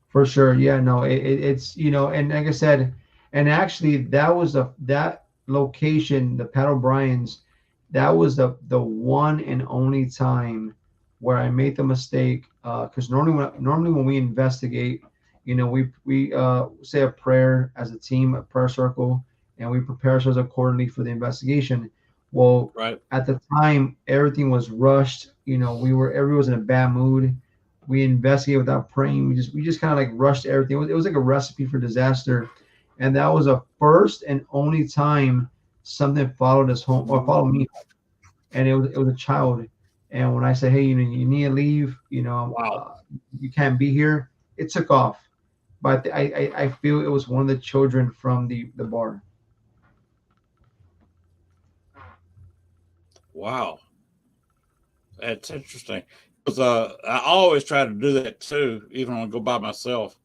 For sure. Yeah. No. It's and like I said, and actually that location, the Pat O'Brien's, that was the one and only time where I made the mistake. Because normally when we investigate, we say a prayer as a team, a prayer circle, and we prepare ourselves accordingly for the investigation. Well, Right. at the time, everything was rushed. Everyone was in a bad mood. We investigated without praying. We just kind of like rushed everything. It was like a recipe for disaster, and that was the first and only time something followed us home or followed me, and it was a child. And when I said, hey, you need to leave, Wow. you can't be here, it took off. But I feel it was one of the children from the bar. Wow. That's interesting. Because I always try to do that too, even when I go by myself,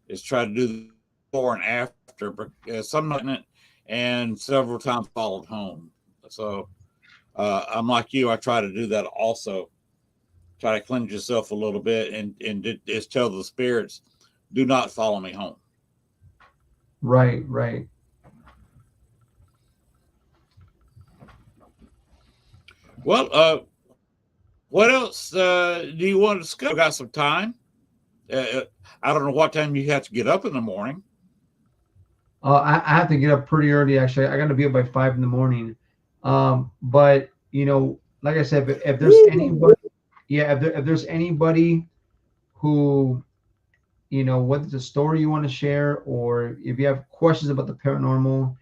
is try to do the before and after, because some night and several times followed home. So I'm like you. I try to do that also. Try to cleanse yourself a little bit, and just tell the spirits, do not follow me home. Right, right. Well, what else do you want to discuss? We got some time. I don't know what time you have to get up in the morning. I have to get up pretty early. Actually, I got to be up by 5 in the morning. But like I said, if there's anybody, yeah, if there's anybody who, whether it's a story you want to share, or if you have questions about the paranormal,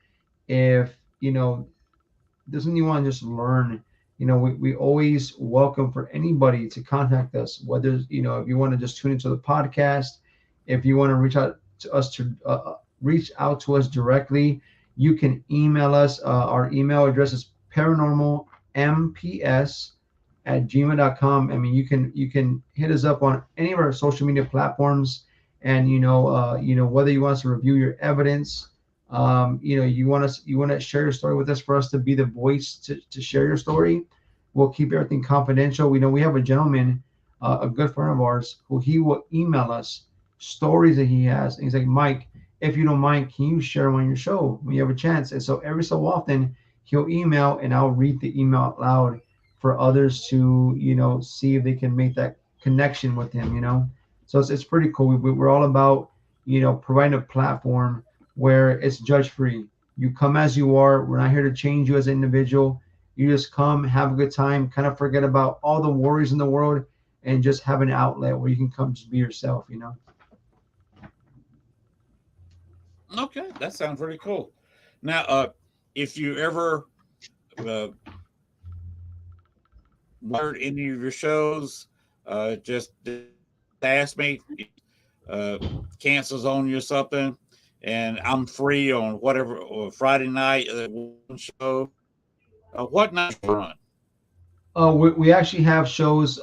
if there's something you want to just learn, we always welcome for anybody to contact us. Whether if you want to just tune into the podcast, if you want to reach out to us directly, you can email us. Our email address is paranormalmps@gmail.com. I mean, you can hit us up on any of our social media platforms, and whether you want us to review your evidence, you want to share your story with us for us to be the voice to share your story. We'll keep everything confidential. We have a gentleman, a good friend of ours, who he will email us stories that he has, and he's like, Mike, if you don't mind, can you share them on your show when you have a chance? And so every so often he'll email, and I'll read the email out loud for others to see if they can make that connection with him. So it's pretty cool. We're all about providing a platform where it's judge free. You come as you are. We're not here to change you as an individual. You just come, have a good time, kind of forget about all the worries in the world, and just have an outlet where you can come just be yourself. Okay, that sounds really cool. Now, if you ever heard any of your shows, just ask me. Cancels on you or something, and I'm free on whatever, or Friday night one show. What night you run? We actually have shows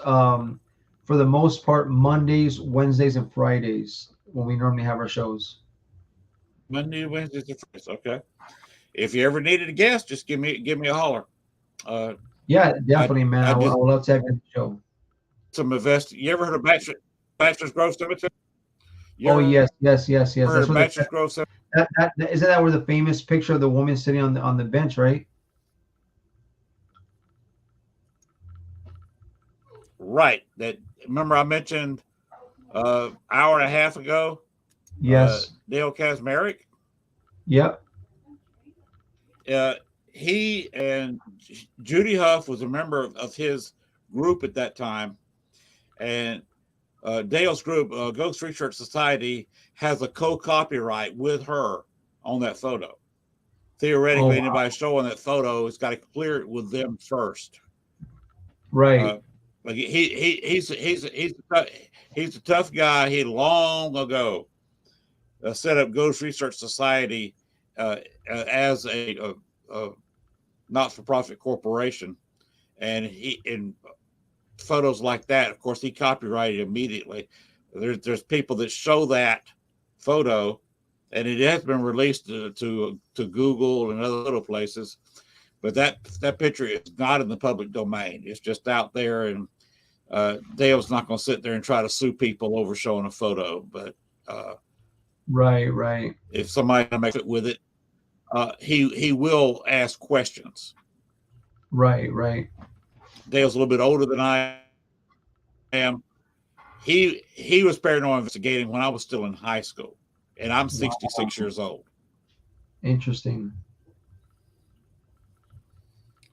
for the most part, Mondays, Wednesdays, and Fridays when we normally have our shows. Monday, Wednesdays, and Fridays. Okay. If you ever needed a guest, just give me a holler. Uh, Yeah, I definitely, man. I I just would love to have you on the show. some invest. You ever heard of Bachelor's Grove Cemetery? You Oh ever yes, yes, yes, yes. heard That's of where Bachelor's Grove Cemetery? isn't that where the famous picture of the woman sitting on the bench, right? Right. That remember I mentioned hour and a half ago. Yes. Dale Kazmarek. Yep. Uh, he and Judy Huff was a member of his group at that time, and Dale's group, Ghost Research Society, has a co-copyright with her on that photo. Oh, Theoretically, wow. anybody showing that photo has got to clear it with them first. Right. Like he's a tough guy. He long ago set up Ghost Research Society as a not-for-profit corporation, and he in photos like that, of course, he copyrighted immediately. There's people that show that photo, and it has been released to Google and other places, but that picture is not in the public domain. It's just out there, and Dale's not going to sit there and try to sue people over showing a photo. But Right. Right. if somebody makes it with it, he will ask questions. Right. Right. Dale's a little bit older than I am. He was paranormal investigating when I was still in high school, and I'm 66 Wow. years old. Interesting.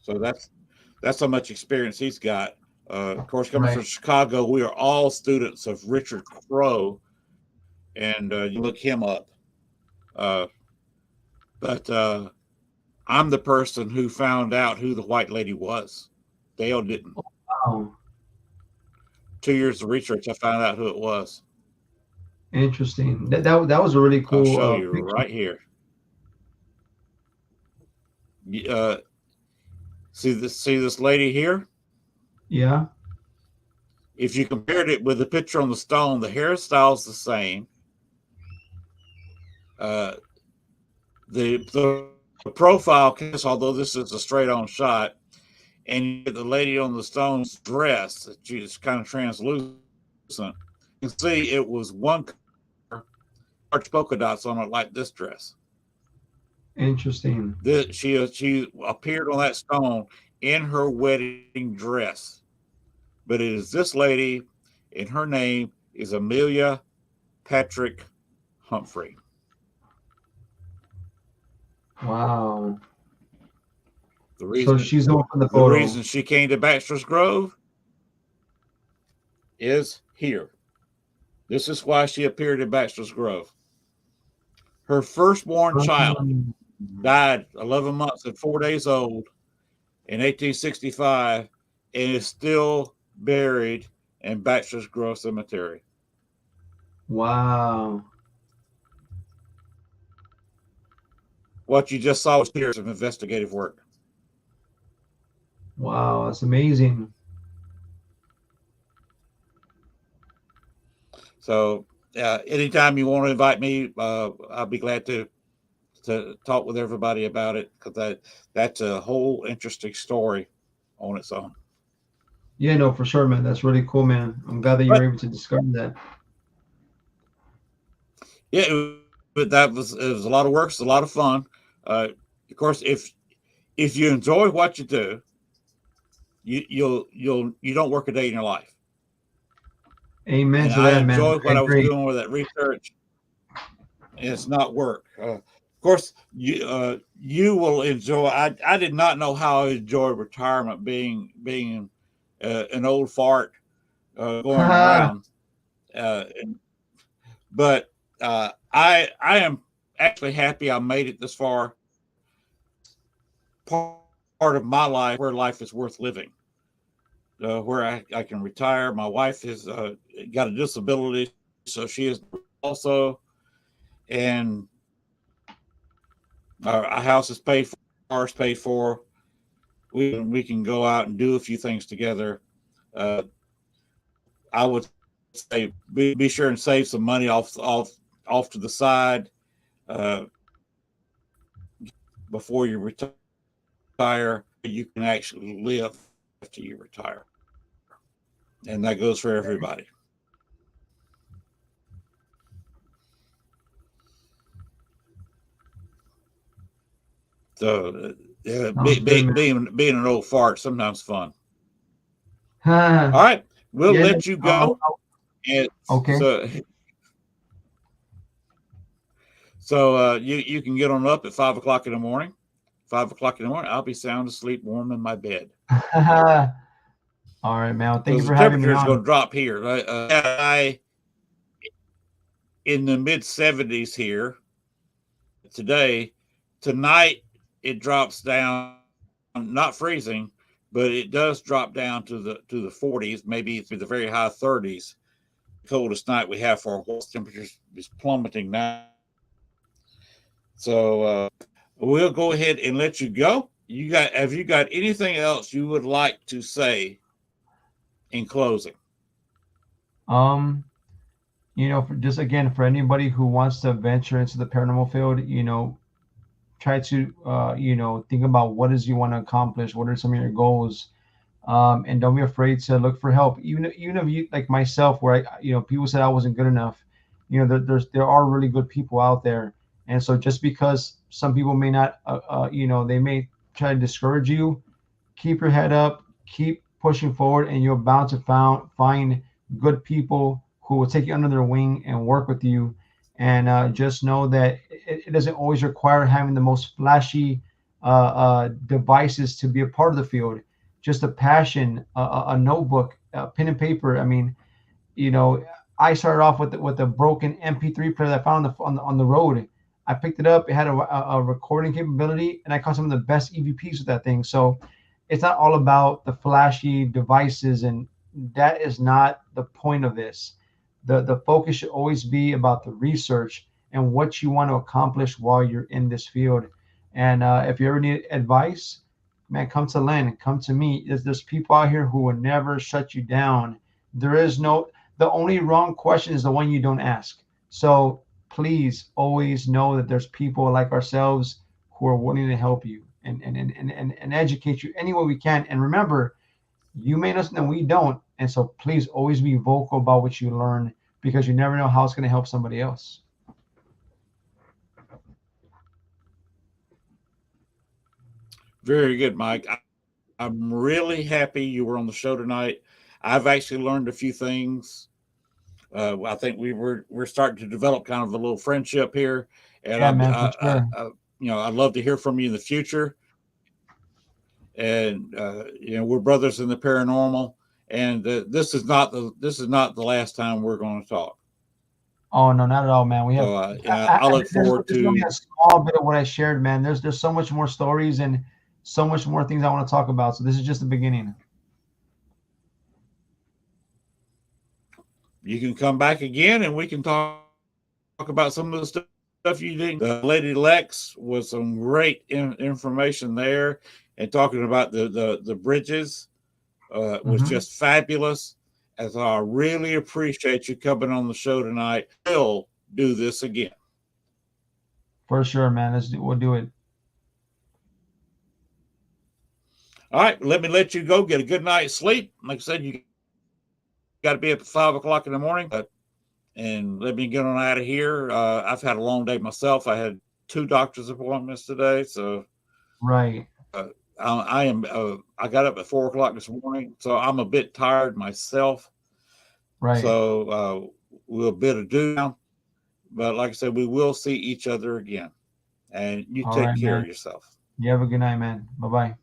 So that's how much experience he's got. Of course, coming Right. from Chicago, we are all students of Richard Crowe, and you look him up. Uh, but I'm the person who found out who the white lady was. Dale didn't. Wow. 2 years of research, I found out who it was. Interesting. That was a really I'll cool show you picture. right here. Uh, see this lady here? Yeah. If you compared it with the picture on the stone, the hairstyle's the same. Uh, the profile, although this is a straight on shot, and the lady on the stone's dress, she's kind of translucent. You can see it was one large polka dots on it, like this dress. Interesting. She appeared on that stone in her wedding dress, but it is this lady, and her name is Amelia Patrick Humphrey. Wow. The So she's the one from the the photo. reason she came to Bachelor's Grove is here. This is why she appeared in Bachelor's Grove. Her firstborn child died 11 months and 4 days old in 1865 and is still buried in Bachelor's Grove Cemetery. Wow. What you just saw was years of investigative work. Wow. That's amazing. So, anytime you want to invite me, I'll be glad to talk with everybody about it, because that's a whole interesting story on its own. Yeah, no, for sure, man. That's really cool, man. I'm glad that you were able to discover that. Yeah, but it was a lot of work. It's a lot of fun. Of course, if you enjoy what you do, you don't work a day in your life. Amen And to I that, man. enjoyed I what I was agree. doing with that research. And it's not work. Of course, you will enjoy. I did not know how I enjoy retirement, being an old fart going around. But I am actually happy I made it this far. Part of my life where life is worth living, where I can retire. My wife has got a disability, so she is also, and our house is paid for, ours paid for. We can go out and do a few things together. I would say be sure and save some money off to the side uh, before you retire. You can actually live after you retire, and that goes for everybody. So, Sounds good, man. being an old fart sometimes fun. Yeah, All right, we'll man. let you go. And Okay. so you can get on up at 5 o'clock in the morning. 5 o'clock in the morning, I'll be sound asleep, warm in my bed. All right, man. Well, thank you Because the for having me temperature is going on. to drop here. In the mid 70s here today. Tonight it drops down, not freezing, but it does drop down to the 40s, maybe through the very high 30s. The coldest night we have for a while. Temperatures is plummeting now. So we'll go ahead and let you go. Have you got anything else you would like to say in closing? Um, for just again for anybody who wants to venture into the paranormal field, try to think about what is you want to accomplish, what are some of your goals, and don't be afraid to look for help. Even if you like myself, where people said I wasn't good enough, there are really good people out there, and so just because some people may not, they may try to discourage you, keep your head up, keep pushing forward, and you're bound to find good people who will take you under their wing and work with you. And just know that it doesn't always require having the most flashy devices to be a part of the field. Just a passion, a notebook, a pen and paper. I mean, you know, I started off with a broken MP3 player that I found on the road. I picked it up. It had a recording capability, and I caught some of the best EVPs with that thing. So it's not all about the flashy devices, and that is not the point of this. The focus should always be about the research and what you want to accomplish while you're in this field. And if you ever need advice, man, come to Len, come to me. There's people out here who will never shut you down. There is no The only wrong question is the one you don't ask. So please always know that there's people like ourselves who are willing to help you and educate you any way we can. And remember, you may know something we don't. And so please always be vocal about what you learn, because you never know how it's going to help somebody else. Very good, Mike. I'm really happy you were on the show tonight. I've actually learned a few things. I think we're starting to develop kind of a little friendship here, and Yeah, man, for sure. I'd love to hear from you in the future. And we're brothers in the paranormal, and this is not the last time we're going to talk. Oh no, not at all, man. We have. So I look forward There's only to. a small bit of what I shared, man. There's so much more stories and so much more things I want to talk about. So this is just the beginning. You can come back again, and we can talk about some of the stuff you did. The Lady Lex was some great information there, and talking about the bridges was Mm-hmm. just fabulous. As I really appreciate you coming on the show tonight. We'll do this again. For sure, man. We'll do it. All right, let me let you go. Get a good night's sleep. Like I said, you got to be up at 5 o'clock in the morning. And let me get on out of here. I've had a long day myself. I had 2 doctor's appointments today, so Right. I am. I got up at 4 o'clock this morning, so I'm a bit tired myself. Right. So we'll bid adieu now. But like I said, we will see each other again. And you All take right, care man. of yourself. You have a good night, man. Bye bye.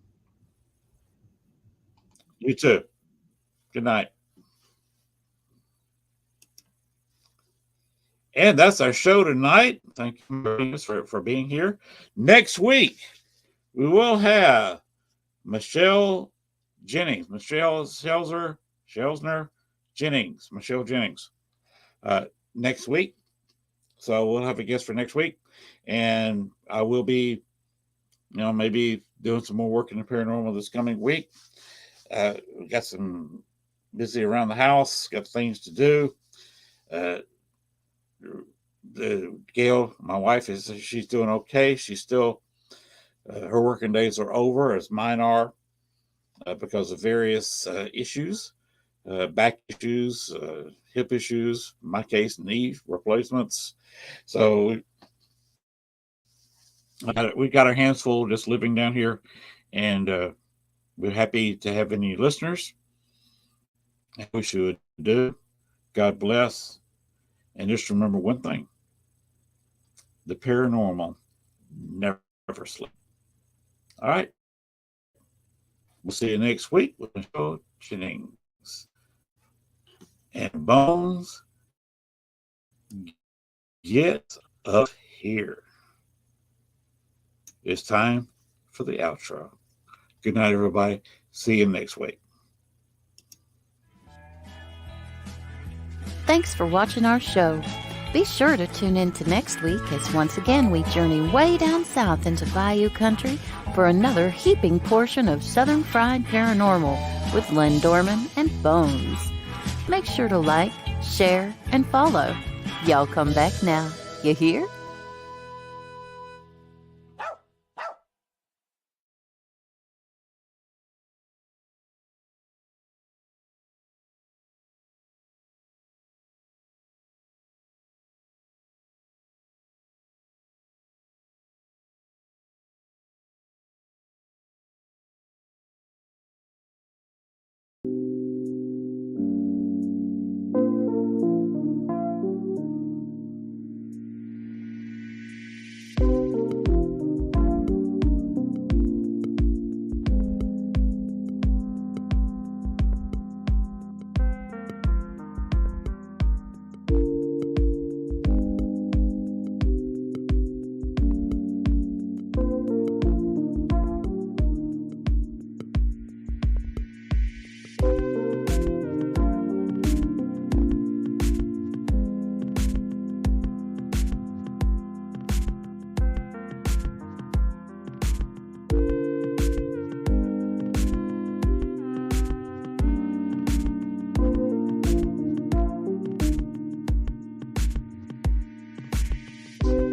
You too. Good night. And that's our show tonight. Thank you for being here. Next week, we will have Michelle Jennings, Michelle Shelsner Jennings, Michelle Jennings next week. So we'll have a guest for next week. And I will be, maybe doing some more work in the paranormal this coming week. We got some busy around the house, got things to do. Uh, Gail, my wife, she's doing okay. She's still her working days are over, as mine are, because of various issues, back issues, hip issues. In my case, knee replacements. So we got our hands full just living down here, and we're happy to have any listeners. We should do. God bless, and just remember one thing: the paranormal never sleeps. All right. We'll see you next week with the show Jennings. And Bones, get up here. It's time for the outro. Good night, everybody. See you next week. Thanks for watching our show. Be sure to tune in to next week as once again we journey way down south into Bayou Country for another heaping portion of Southern Fried Paranormal with Len Dorman and Bones. Make sure to like, share, and follow. Y'all come back now. You hear?